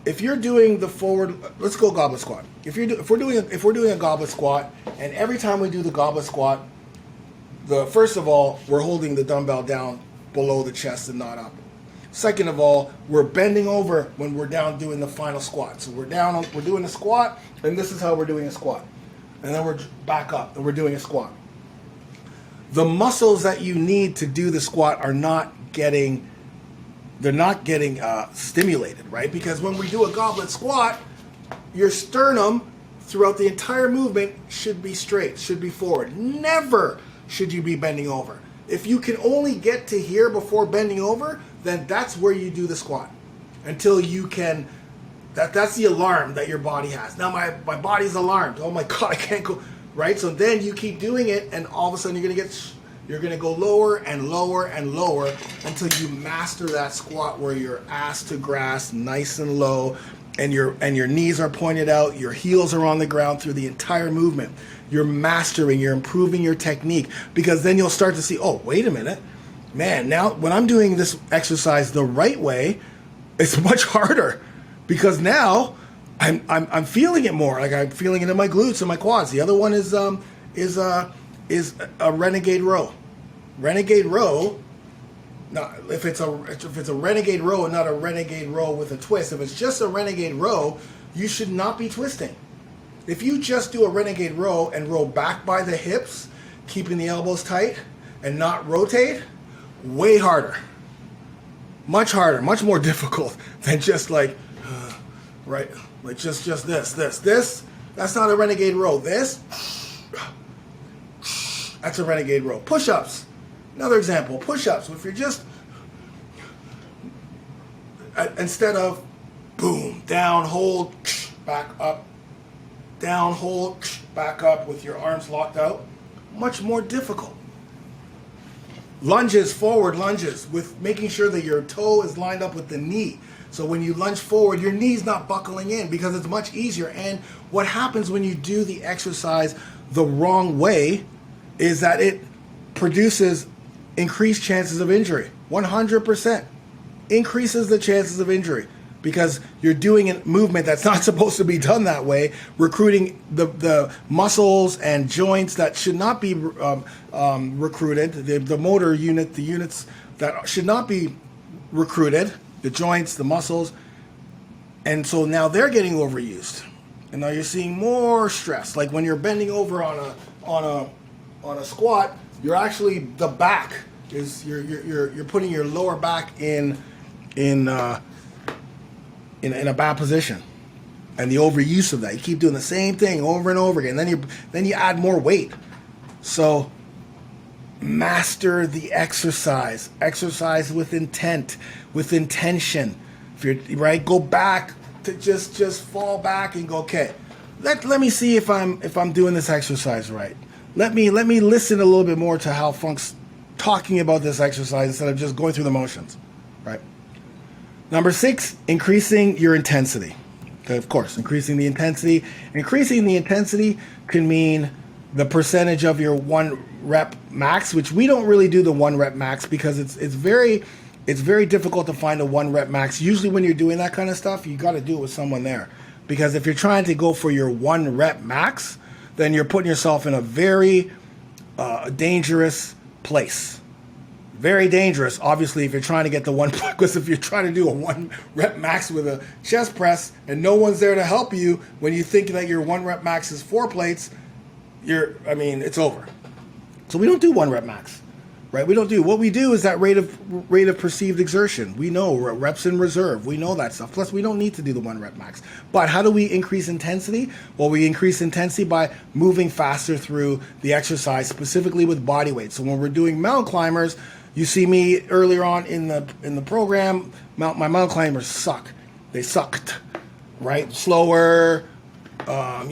if you're doing the forward, let's go goblet squat. If we're doing a goblet squat, and every time we do the goblet squat, first of all, we're holding the dumbbell down below the chest and not up. Second of all, we're bending over when we're down doing the final squat. So we're doing a squat, and this is how we're doing a squat. And then we're back up, and we're doing a squat. The muscles that you need to do the squat are not getting stimulated, right? Because when we do a goblet squat, your sternum throughout the entire movement should be straight, should be forward. Never should you be bending over. If you can only get to here before bending over, then that's where you do the squat until you can. That's the alarm that your body has. Now my body's alarmed. Oh my God, I can't go, right? So then you keep doing it, and all of a sudden you're gonna go lower and lower and lower until you master that squat where you're ass to grass, nice and low, and your knees are pointed out, your heels are on the ground through the entire movement. You're mastering, you're improving your technique, because then you'll start to see, oh, wait a minute, man, now when I'm doing this exercise the right way, it's much harder, because now I'm feeling it more. Like I'm feeling it in my glutes and my quads. The other one is a renegade row. Renegade row. Now, if it's a renegade row and not a renegade row with a twist, if it's just a renegade row, you should not be twisting. If you just do a renegade row and row back by the hips, keeping the elbows tight and not rotate, way harder. Much harder, much more difficult than just like, right, like just this. That's not a renegade row. This, that's a renegade row. Push-ups. Another example, push-ups. If you're just, instead of boom, down, hold, back up, down, hold, back up with your arms locked out, much more difficult. Lunges, forward lunges, with making sure that your toe is lined up with the knee. So when you lunge forward, your knee's not buckling in, because it's much easier. And what happens when you do the exercise the wrong way is that it produces increased chances of injury. 100% increases the chances of injury, because you're doing a movement that's not supposed to be done that way, recruiting the muscles and joints that should not be recruited, the motor unit, the units that should not be recruited, the joints, the muscles, and so now they're getting overused, and now you're seeing more stress. Like when you're bending over on a squat, you're actually, the back is you're putting your lower back in a bad position, and the overuse of that. You keep doing the same thing over and over again. Then you add more weight. So master the exercise. Exercise with intent, with intention. If you're right, go back to just fall back and go, okay, let me see if I'm doing this exercise right. Let me listen a little bit more to how Funk's talking about this exercise instead of just going through the motions, right? Number 6, increasing your intensity. Okay, of course, increasing the intensity. Increasing the intensity can mean the percentage of your 1 rep max, which we don't really do the 1 rep max, because it's very difficult to find a 1 rep max. Usually when you're doing that kind of stuff, you got to do it with someone there, because if you're trying to go for your 1 rep max, then you're putting yourself in a very dangerous place. Very dangerous, obviously, if you're trying to get the 1, because if you're trying to do a 1 rep max with a chest press and no one's there to help you when you think that your 1 rep max is 4 plates, it's over. So we don't do 1 rep max, right? We don't do. What we do is that rate of perceived exertion. We know reps in reserve. We know that stuff. Plus, we don't need to do the 1 rep max. But how do we increase intensity? Well, we increase intensity by moving faster through the exercise, specifically with body weight. So when we're doing mountain climbers, you see me earlier on in the program, my mountain climbers suck. They sucked, right? Slower, just a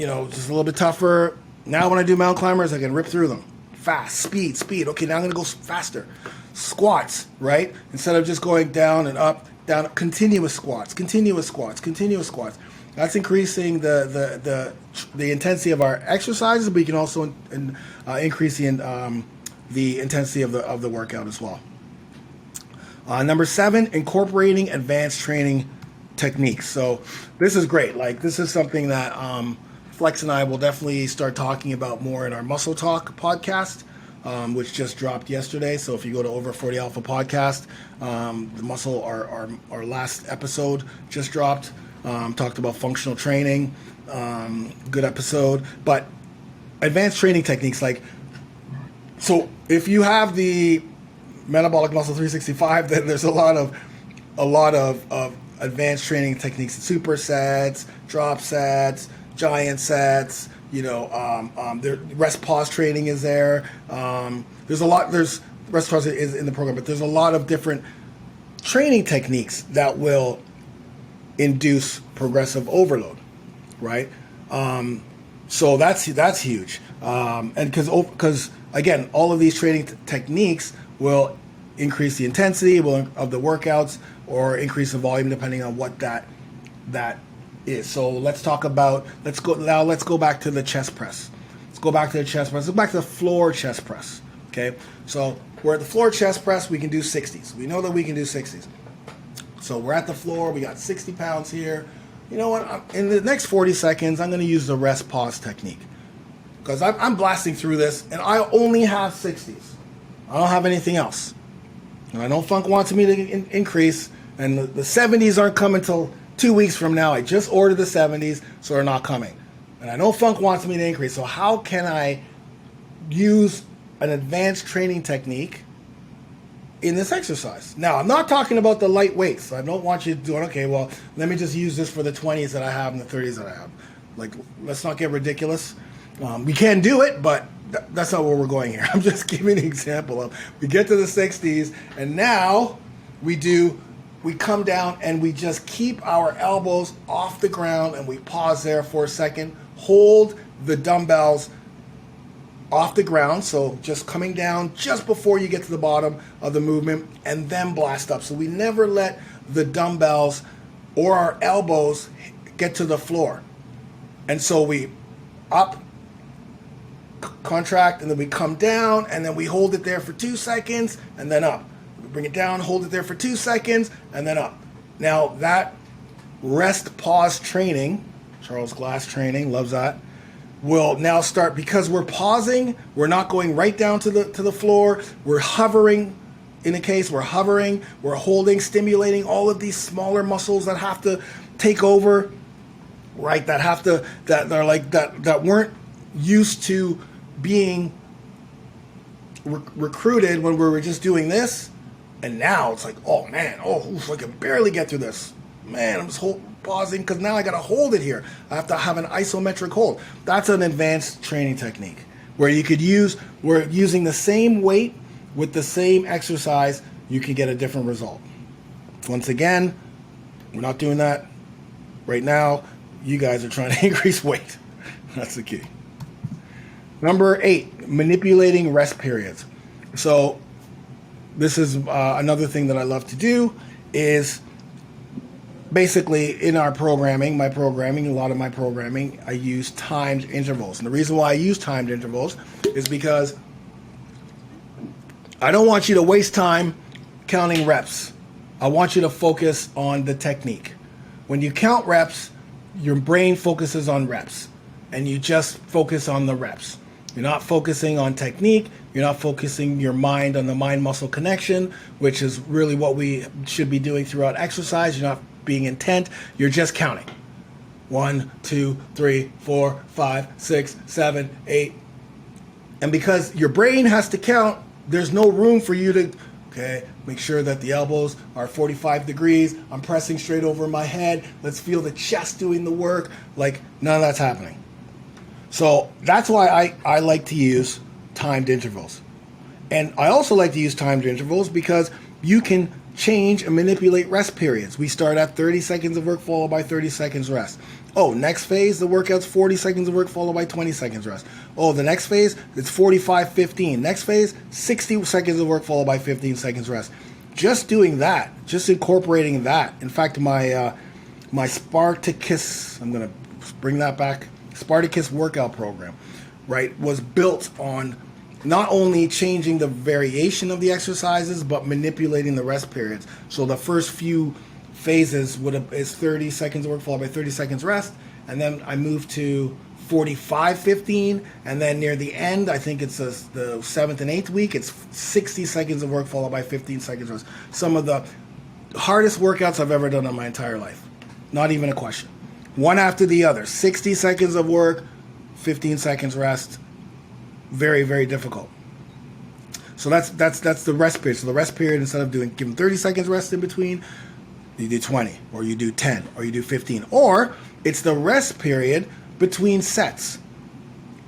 little bit tougher. Now when I do mountain climbers, I can rip through them fast, speed. Okay, now I'm going to go faster. Squats, right? Instead of just going down and up, down, continuous squats. That's increasing the intensity of our exercises, but you can also increase the intensity of the workout as well. Number 7, incorporating advanced training techniques. So this is great. Like, this is something that Flex and I will definitely start talking about more in our Muscle Talk podcast, which just dropped yesterday. So if you go to Over 40 Alpha podcast, the muscle, our last episode just dropped. Talked about functional training, good episode. But advanced training techniques, like, so if you have the Metabolic Muscle 365, then there's a lot of advanced training techniques: supersets, drop sets, giant sets. There, rest pause training is there. There's rest pause is in the program, but there's a lot of different training techniques that will induce progressive overload, right? So that's huge, and because again, all of these training techniques will increase the intensity of the workouts or increase the volume depending on what that is. So let's go back to the chest press. Let's go back to the floor chest press. Okay, so we're at the floor chest press. We can do 60s. We know that we can do 60s. So we're at the floor. We got 60 pounds here. You know what? In the next 40 seconds, I'm going to use the rest pause technique because I'm blasting through this, and I only have 60s. I don't have anything else. And I know Funk wants me to increase, and the 70s aren't coming until 2 weeks from now. I just ordered the 70s, so they're not coming. And I know Funk wants me to increase, so how can I use an advanced training technique in this exercise? Now, I'm not talking about the light weights. I don't want you to do it, okay, well, let me just use this for the 20s that I have and the 30s that I have. Like, let's not get ridiculous. We can do it, but that's not where we're going here. I'm just giving an example of, we get to the 60s, and now we come down and we just keep our elbows off the ground, and we pause there for a second, hold the dumbbells off the ground, so just coming down just before you get to the bottom of the movement, and then blast up. So we never let the dumbbells or our elbows get to the floor. And so we up, contract, and then we come down, and then we hold it there for 2 seconds, and then up. We bring it down, hold it there for 2 seconds, and then up. Now that rest pause training, Charles Glass training, loves that, will now start, because we're pausing, we're not going right down to the floor, we're hovering. In a case, we're hovering, we're holding, stimulating all of these smaller muscles that have to take over, right? That weren't used to being recruited when we were just doing this, and now it's like, oh man, I can barely get through this. Man, I'm just pausing because now I got to hold it here. I have to have an isometric hold. That's an advanced training technique where we're using the same weight with the same exercise, you can get a different result. Once again, we're not doing that right now. You guys are trying to increase weight. That's the key. Number 8, manipulating rest periods. So this is another thing that I love to do is basically in our programming, a lot of my programming, I use timed intervals. And the reason why I use timed intervals is because I don't want you to waste time counting reps. I want you to focus on the technique. When you count reps, your brain focuses on reps, and you just focus on the reps. You're not focusing on technique. You're not focusing your mind on the mind-muscle connection, which is really what we should be doing throughout exercise. You're not being intent. You're just counting. 1, 2, 3, 4, 5, 6, 7, 8. And because your brain has to count, there's no room for you to, make sure that the elbows are 45 degrees. I'm pressing straight over my head. Let's feel the chest doing the work. Like, none of that's happening. So that's why I like to use timed intervals. And I also like to use timed intervals because you can change and manipulate rest periods. We start at 30 seconds of work followed by 30 seconds rest. Oh, next phase, the workout's 40 seconds of work followed by 20 seconds rest. Oh, the next phase, it's 45-15. Next phase, 60 seconds of work followed by 15 seconds rest. Just doing that, just incorporating that. In fact, my Spartacus, I'm going to bring that back, Spartacus workout program, right, was built on not only changing the variation of the exercises, but manipulating the rest periods. So the first few phases is 30 seconds of work followed by 30 seconds rest, and then I moved to 45-15, and then near the end, I think it's the 7th and 8th week, it's 60 seconds of work followed by 15 seconds rest. Some of the hardest workouts I've ever done in my entire life. Not even a question. One after the other. 60 seconds of work, 15 seconds rest. Very, very difficult. So that's the rest period. So the rest period, instead of giving 30 seconds rest in between, you do 20, or you do 10, or you do 15. Or it's the rest period between sets.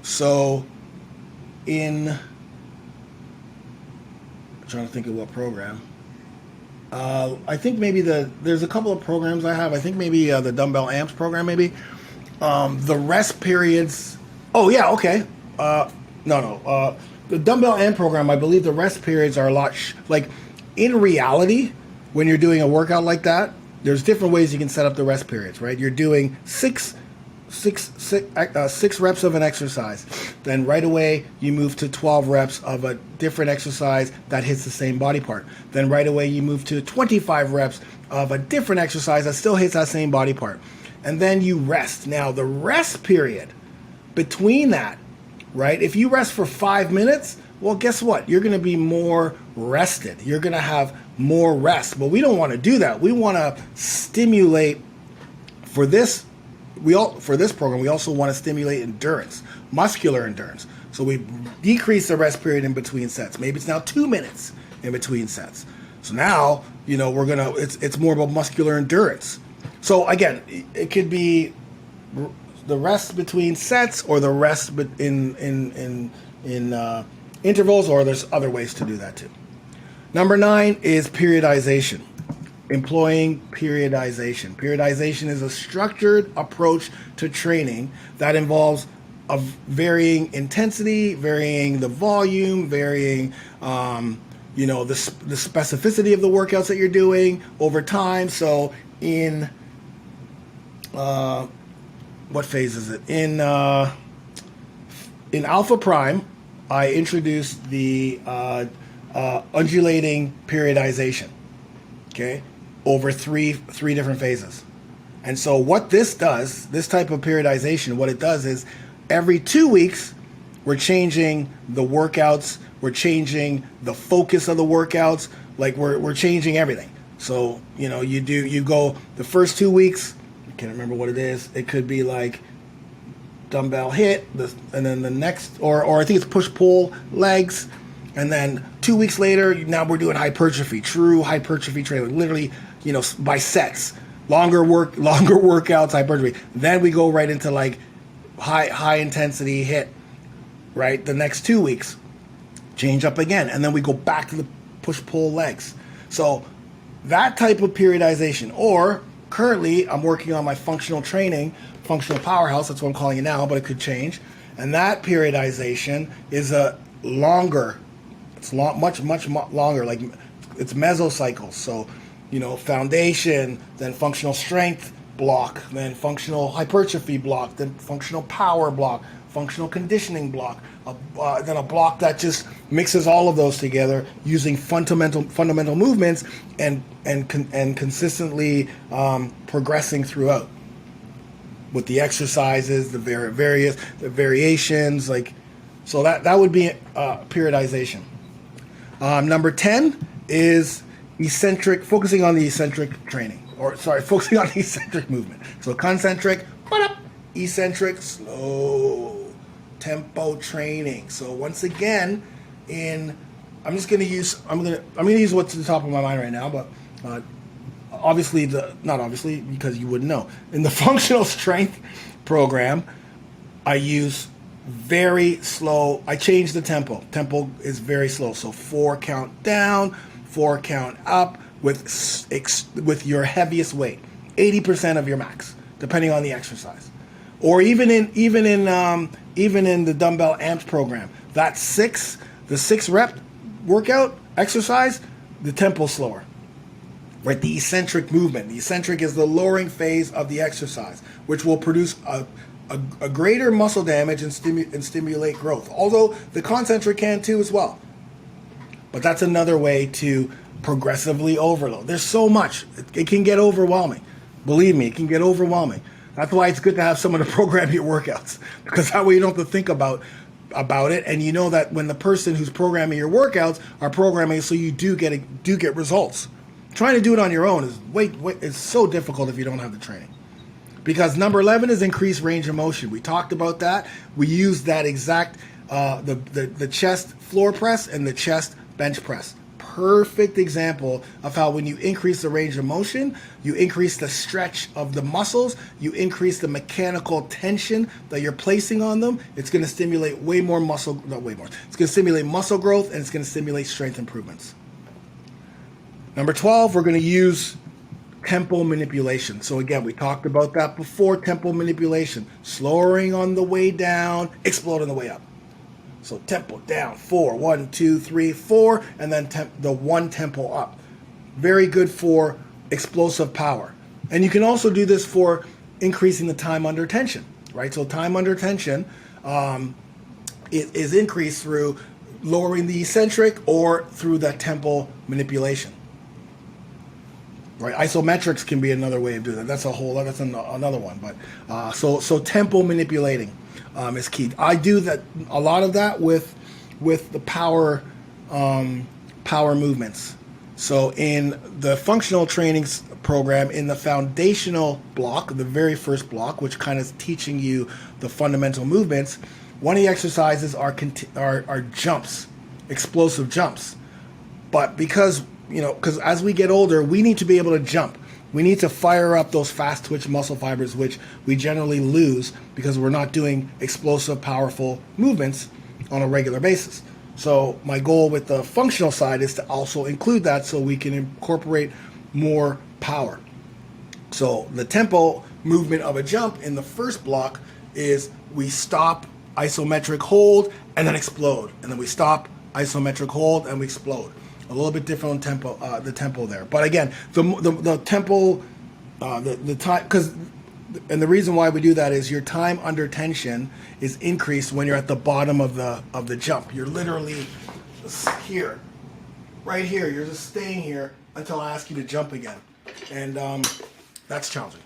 So I'm trying to think of what program. I think maybe there's a couple of programs I have. I think maybe the dumbbell amps program, maybe. The rest periods. Oh yeah, okay. The dumbbell amp program, I believe the rest periods are a lot. Like in reality, when you're doing a workout like that, there's different ways you can set up the rest periods. Right? You're doing six reps of an exercise. Then right away you move to 12 reps of a different exercise that hits the same body part. Then right away you move to 25 reps of a different exercise that still hits that same body part. And then you rest. Now the rest period between that, right? If you rest for 5 minutes, well, guess what? You're going to be more rested. You're going to have more rest. But we don't want to do that. We want to stimulate for this. For this program, we also want to stimulate endurance, muscular endurance. So we decrease the rest period in between sets. Maybe it's now 2 minutes in between sets. So now, it's more about muscular endurance. So again, it could be the rest between sets or the rest in intervals, or there's other ways to do that too. Number 9 is periodization. Employing periodization. Periodization is a structured approach to training that involves a varying intensity, varying the volume, varying the specificity of the workouts that you're doing over time. So in what phase is it? In Alpha Prime, I introduced the undulating periodization. Okay, over three different phases. And so what this does, this type of periodization, what it does is every 2 weeks, we're changing the workouts, we're changing the focus of the workouts, like we're changing everything. So, you go the first 2 weeks, I can't remember what it is. It could be like dumbbell hit, and then the next, or I think it's push-pull legs, and then 2 weeks later, now we're doing hypertrophy, true hypertrophy training, literally, by sets, longer workouts, hypertrophy. Then we go right into like high intensity hit, right? The next 2 weeks, change up again, and then we go back to the push-pull legs. So that type of periodization, or currently I'm working on my functional training, functional powerhouse, that's what I'm calling it now, but it could change. And that periodization is a longer. It's much longer, like it's mesocycles. So, foundation, then functional strength block, then functional hypertrophy block, then functional power block, functional conditioning block, then a block that just mixes all of those together using fundamental movements and consistently progressing throughout with the exercises, the variations, like so that would be periodization. Number 10 is focusing on the eccentric training, focusing on the eccentric movement. So concentric, eccentric, slow tempo training. So once again, I'm going to use what's at the top of my mind right now, but not obviously because you wouldn't know. In the functional strength program, I use very slow. I change the tempo. Tempo is very slow. So 4 count down, 4 count up with your heaviest weight, 80% of your max. depending on the exercise. Or even in the dumbbell amped program, the 6 rep workout exercise, the tempo's slower. Right, the eccentric movement. The eccentric is the lowering phase of the exercise, which will produce a greater muscle damage and stimulate growth. Although the concentric can too as well. But that's another way to progressively overload. There's so much. It can get overwhelming. Believe me, it can get overwhelming. That's why it's good to have someone to program your workouts, because that way you don't have to think about it, and you know that when the person who's programming your workouts are programming so you do get results. Trying to do it on your own is so difficult if you don't have the training. Because number 11 is increased range of motion. We talked about that. We used that exact the chest floor press and the chest bench press. Perfect example of how when you increase the range of motion, you increase the stretch of the muscles, you increase the mechanical tension that you're placing on them. It's going to stimulate It's going to stimulate muscle growth, and it's going to stimulate strength improvements. Number 12, we're going to use tempo manipulation. So again, we talked about that before, tempo manipulation. Slowing on the way down, explode on the way up. So tempo down, 4, 1, 2, 3, 4, and then the 1 tempo up. Very good for explosive power. And you can also do this for increasing the time under tension, right? So time under tension is increased through lowering the eccentric or through that tempo manipulation. Right, isometrics can be another way of doing that. That's another one. But so tempo manipulating is key. I do that a lot of that with the power movements. So in the functional training program, in the foundational block, the very first block, which kind of is teaching you the fundamental movements, one of the exercises are jumps, explosive jumps. But because as we get older, we need to be able to jump. We need to fire up those fast twitch muscle fibers, which we generally lose because we're not doing explosive, powerful movements on a regular basis. So my goal with the functional side is to also include that so we can incorporate more power. So the tempo movement of a jump in the first block is we stop, isometric hold, and then explode. And then we stop, isometric hold, and we explode. A little bit different tempo, the tempo there. But again, the tempo, the time, and the reason why we do that is your time under tension is increased when you're at the bottom of the jump. You're literally here, right here. You're just staying here until I ask you to jump again, and that's challenging.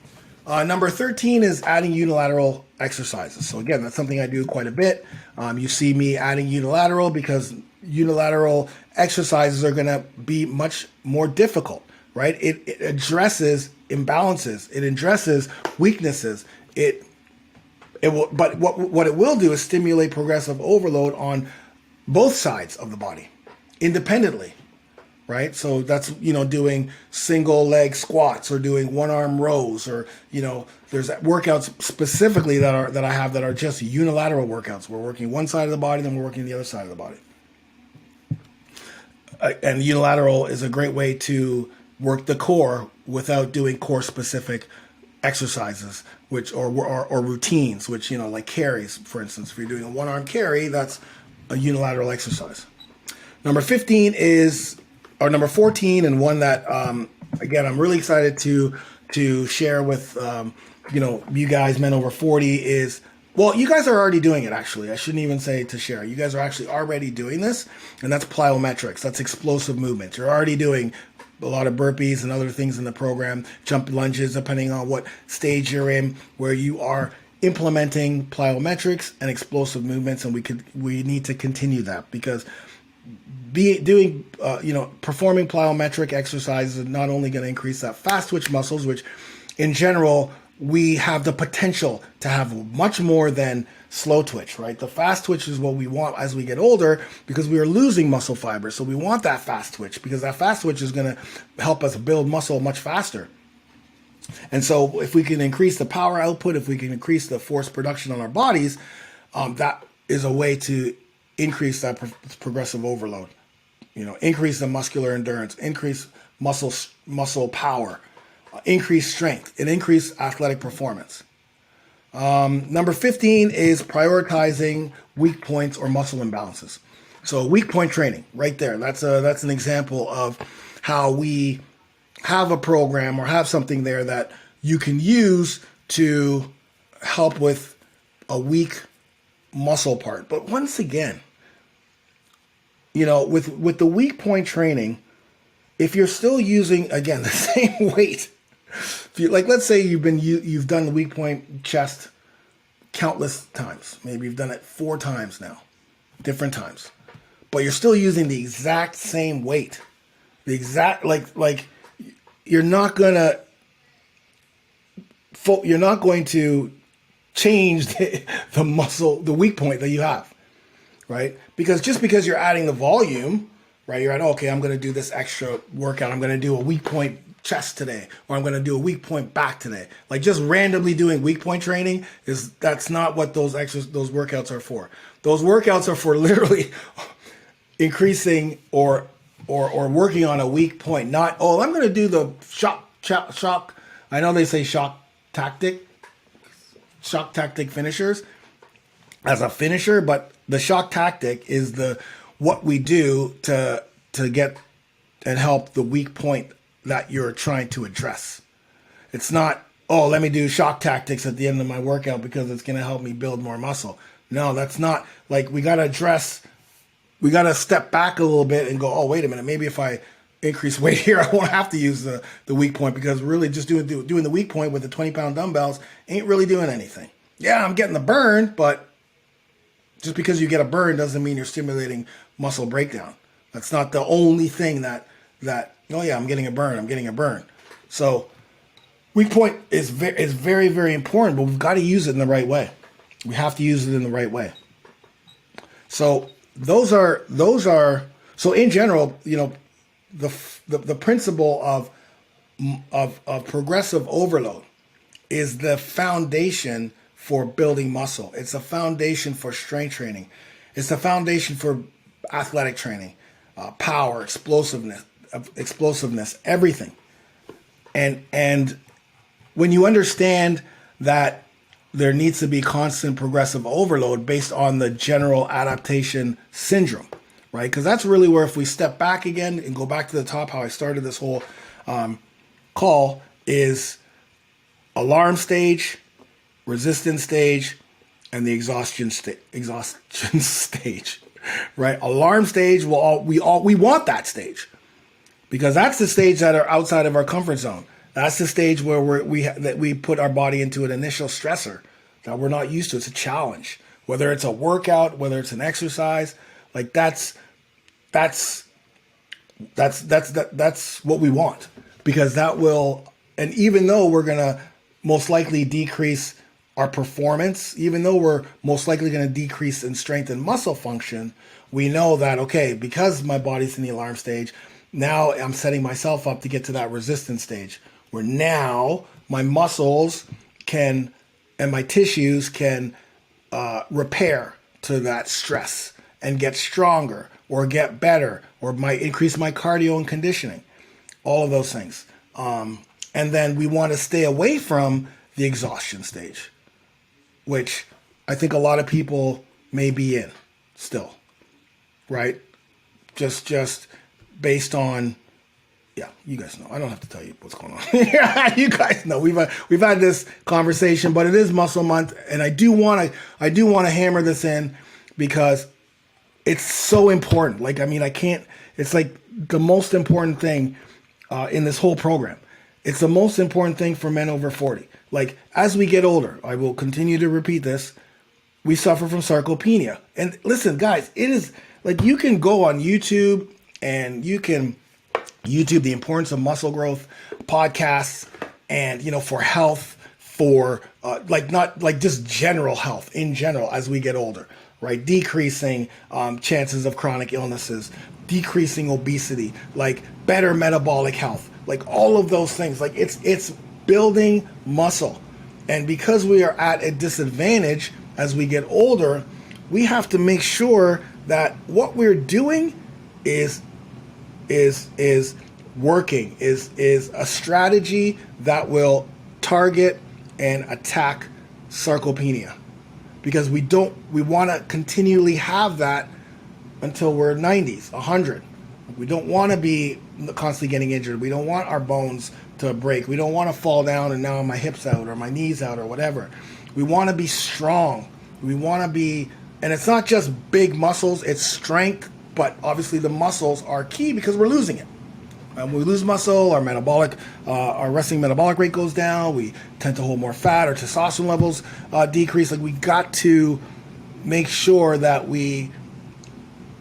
Number 13 is adding unilateral exercises. So again, that's something I do quite a bit. You see me adding unilateral because unilateral exercises are going to be much more difficult, right? It addresses imbalances. It addresses weaknesses. But what it will do is stimulate progressive overload on both sides of the body independently, right? So that's, doing single leg squats or doing one arm rows, or, there's workouts specifically that I have that are just unilateral workouts. We're working one side of the body, then we're working the other side of the body. And unilateral is a great way to work the core without doing core specific exercises, or routines, which, like carries, for instance. If you're doing a one arm carry, that's a unilateral exercise. Number 14, and one that, again, I'm really excited to share with, you guys, men over 40, is, well, you guys are already doing it, actually. I shouldn't even say to share. You guys are actually already doing this, and that's plyometrics. That's explosive movements. You're already doing a lot of burpees and other things in the program, jump lunges, depending on what stage you're in, where you are implementing plyometrics and explosive movements, and we need to continue that, because performing plyometric exercises is not only going to increase that fast twitch muscles, which in general we have the potential to have much more than slow twitch, right? The fast twitch is what we want as we get older, because we are losing muscle fibers. So we want that fast twitch, because that fast twitch is going to help us build muscle much faster. And so if we can increase the power output, if we can increase the force production on our bodies, that is a way to increase that progressive overload. Increase the muscular endurance, increase muscle power. increase strength, and increase athletic performance. Number 15 is prioritizing weak points or muscle imbalances. So weak point training, right there. That's an example of how we have a program or have something there that you can use to help with a weak muscle part. But once again, with the weak point training, if you're still using, again, the same weight, let's say you've done the weak point chest countless times. Maybe you've done it 4 times now, different times, but you're still using the exact same weight. The exact, you're not going to change the muscle, the weak point that you have, right? Because you're adding the volume, right? You're okay, I'm going to do this extra workout. I'm going to do a weak point chest today, or I'm going to do a weak point back today. Like just randomly doing weak point training that's not what those workouts are for. Those workouts are for literally increasing or working on a weak point. Not, I'm going to do the shock. I know they say shock tactic finishers as a finisher, but the shock tactic is what we do to get and help the weak point that you're trying to address. It's not, let me do shock tactics at the end of my workout because it's going to help me build more muscle. No, that's not. We got to step back a little bit and go, wait a minute, maybe if I increase weight here, I won't have to use the weak point, because really just doing the weak point with the 20-pound dumbbells ain't really doing anything. Yeah, I'm getting the burn, but just because you get a burn doesn't mean you're stimulating muscle breakdown. That's not the only thing that I'm getting a burn. So weak point is very, very important, but we've got to use it in the right way. We have to use it in the right way. So those are so in general, the principle of progressive overload is the foundation for building muscle. It's a foundation for strength training. It's the foundation for athletic training, power, explosiveness, everything. And when you understand that there needs to be constant progressive overload based on the general adaptation syndrome, right? Because that's really where, if we step back again and go back to the top, how I started this whole call is alarm stage, resistance stage, and the exhaustion stage, right? Alarm stage, we want that stage, because that's the stage that are outside of our comfort zone. That's the stage where we put our body into an initial stressor that we're not used to. It's a challenge, whether it's a workout, whether it's an exercise. That's what we want, because that will, and even though we're gonna most likely decrease our performance, even though we're most likely going to decrease in strength and muscle function, we know that, okay, because my body's in the alarm stage, now I'm setting myself up to get to that resistance stage, where now my muscles and my tissues can repair to that stress and get stronger or get better, or might increase my cardio and conditioning, all of those things. And then we want to stay away from the exhaustion stage, which I think a lot of people may be in still, right? Just based on, you guys know. I don't have to tell you what's going on. You guys know we've had this conversation, but it is Muscle Month, and I do want to hammer this in because it's so important. I can't. It's the most important thing in this whole program. It's the most important thing for men over 40. As we get older, I will continue to repeat this, we suffer from sarcopenia. And listen, guys, it is you can go on YouTube and you can YouTube the importance of muscle growth podcasts, and for health, for not just general health in general as we get older, right? Decreasing chances of chronic illnesses, decreasing obesity, better metabolic health, all of those things. It's building muscle. And because we are at a disadvantage as we get older, we have to make sure that what we're doing is working, is a strategy that will target and attack sarcopenia, because we want to continually have that until we're 90s, 100. We don't want to be constantly getting injured. We don't want our bones to break. We don't want to fall down and now my hips out or my knees out or whatever. We want to be strong. We want to be, and it's not just big muscles, it's strength, but obviously the muscles are key because we're losing it. When we lose muscle, our resting metabolic rate goes down. We tend to hold more fat. Our testosterone levels decrease. Like, we got to make sure that we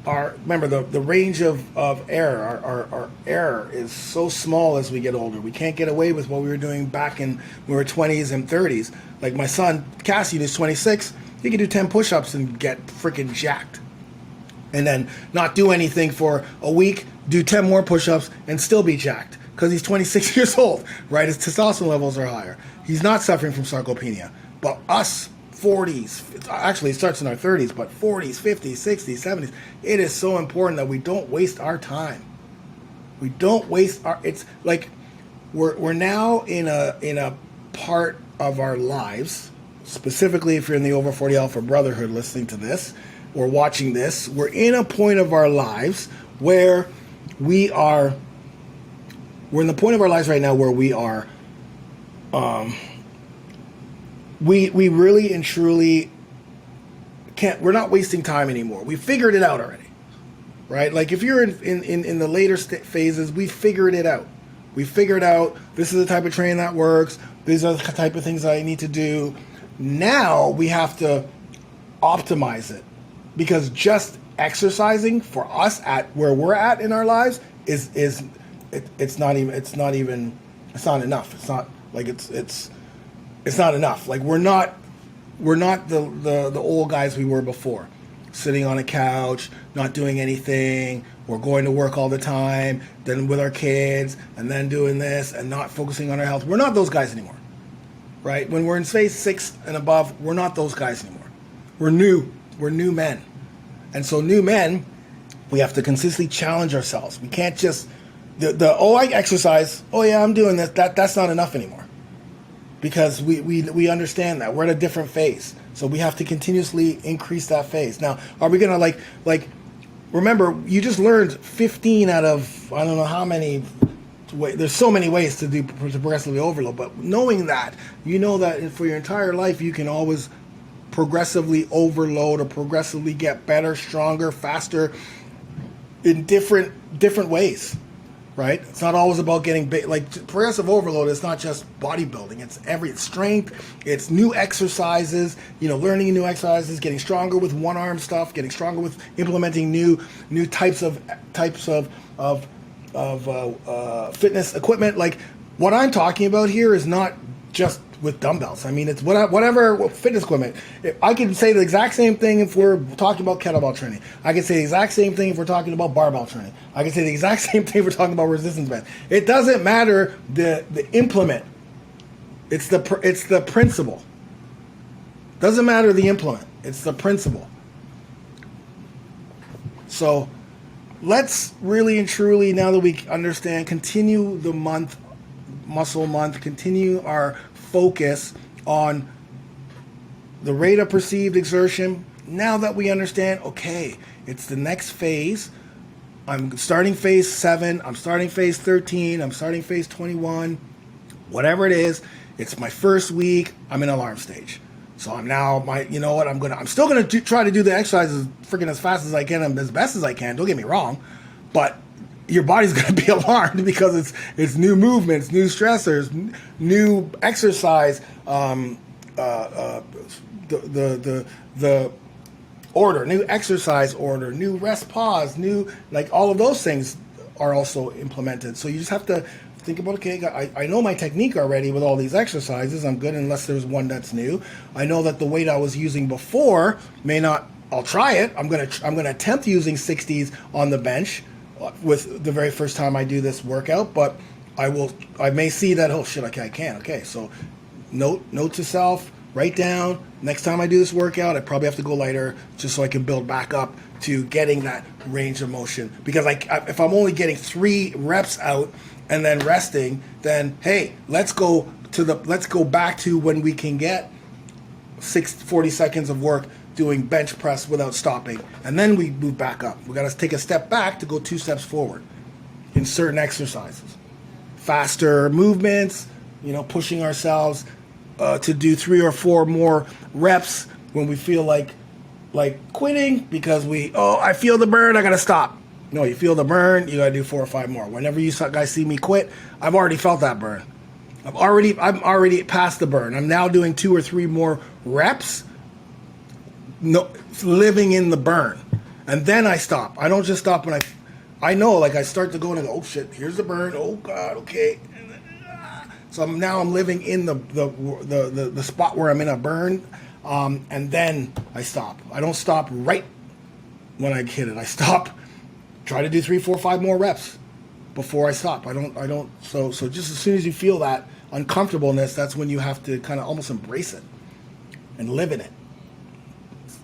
are. Remember, the range of error. Our error is so small as we get older. We can't get away with what we were doing back in when we were 20s and 30s. Like my son Cassian is 26. He can do 10 push-ups and get freaking jacked, and then not do anything for a week, do 10 more push-ups, and still be jacked because he's 26 years old, right? His testosterone levels are higher. He's not suffering from sarcopenia. But us 40s, actually it starts in our 30s, but 40s, 50s, 60s, 70s, it is so important that we don't waste our time. We don't waste our, it's like we're now in a part of our lives, specifically if you're in the over 40 Alpha Brotherhood listening to this or watching this, we're in a point of our lives where we're in the point of our lives right now where we are, we really and truly we're not wasting time anymore. We figured it out already, right? Like if you're in the later phases, we figured it out. We figured out this is the type of training that works. These are the type of things that I need to do. Now we have to optimize it, because just exercising for us at where we're at in our lives it's not enough. It's not like it's not enough. Like we're not the old guys we were before, sitting on a couch, not doing anything. We're going to work all the time, then with our kids, and then doing this and not focusing on our health. We're not those guys anymore, right? When we're in phase 6 and above, we're not those guys anymore. We're new men. And so new men, we have to consistently challenge ourselves. We can't just, I exercise, oh yeah, I'm doing this, that's not enough anymore. Because we understand that. We're at a different phase. So we have to continuously increase that phase. Now, are we going to like, remember, you just learned 15 out of, I don't know how many, there's so many ways to progressively overload, but knowing that, you know that for your entire life, you can always progressively overload or progressively get better, stronger, faster in different ways, right? It's not always about getting big. Like progressive overload is not just bodybuilding. It's every strength. It's new exercises. Learning new exercises, getting stronger with one arm stuff, getting stronger with implementing new types of fitness equipment. Like what I'm talking about here is not just with dumbbells. I mean, it's whatever fitness equipment. I can say the exact same thing if we're talking about kettlebell training. I can say the exact same thing if we're talking about barbell training. I can say the exact same thing if we're talking about resistance bands. It doesn't matter the implement. It's the principle. Doesn't matter the implement. It's the principle. So let's really and truly, now that we understand, continue the muscle month, continue our focus on the rate of perceived exertion. Now that we understand, okay, it's the next phase. I'm starting phase 7, I'm starting phase 13, I'm starting phase 21, whatever it is, it's my first week, I'm in alarm stage. So I'm still gonna try to do the exercises freaking as fast as I can and as best as I can, don't get me wrong, but your body's going to be alarmed because it's new movements, new stressors, new exercise, the order, new exercise order, new rest pause, new, like all of those things are also implemented. So you just have to think about, okay, I know my technique already with all these exercises. I'm good unless there's one that's new. I know that the weight I was using before may not, I'll try it. I'm going to attempt using 60s on the bench with the very first time I do this workout, but I may see that, oh shit, okay, I can't. Okay, so note to self, write down, next time I do this workout, I probably have to go lighter just so I can build back up to getting that range of motion. Because if I'm only getting 3 reps out and then resting, then hey, let's go back to when we can get 40 seconds of work doing bench press without stopping, and then we move back up. We got to take a step back to go 2 steps forward in certain exercises. Faster movements, pushing ourselves to do 3 or 4 more reps when we feel like quitting because I feel the burn, I got to stop. No, you feel the burn, you got to do 4 or 5 more. Whenever you guys see me quit, I've already felt that burn. I'm already past the burn. I'm now doing 2 or 3 more reps, living in the burn. And then I stop. I don't just stop when I know, I start to go and I go, oh shit, here's the burn. Oh God, okay. So I'm living in the spot where I'm in a burn, and then I stop. I don't stop right when I hit it. I stop, try to do 3, 4, 5 more reps before I stop. I don't. So just as soon as you feel that uncomfortableness, that's when you have to kind of almost embrace it and live in it.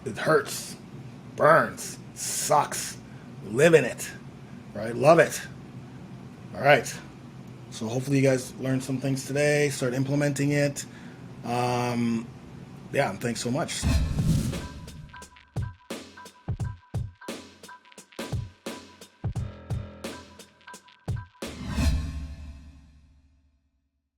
It hurts, burns, sucks. Live in it, right? Love it. All right. So hopefully you guys learned some things today, start implementing it. And thanks so much.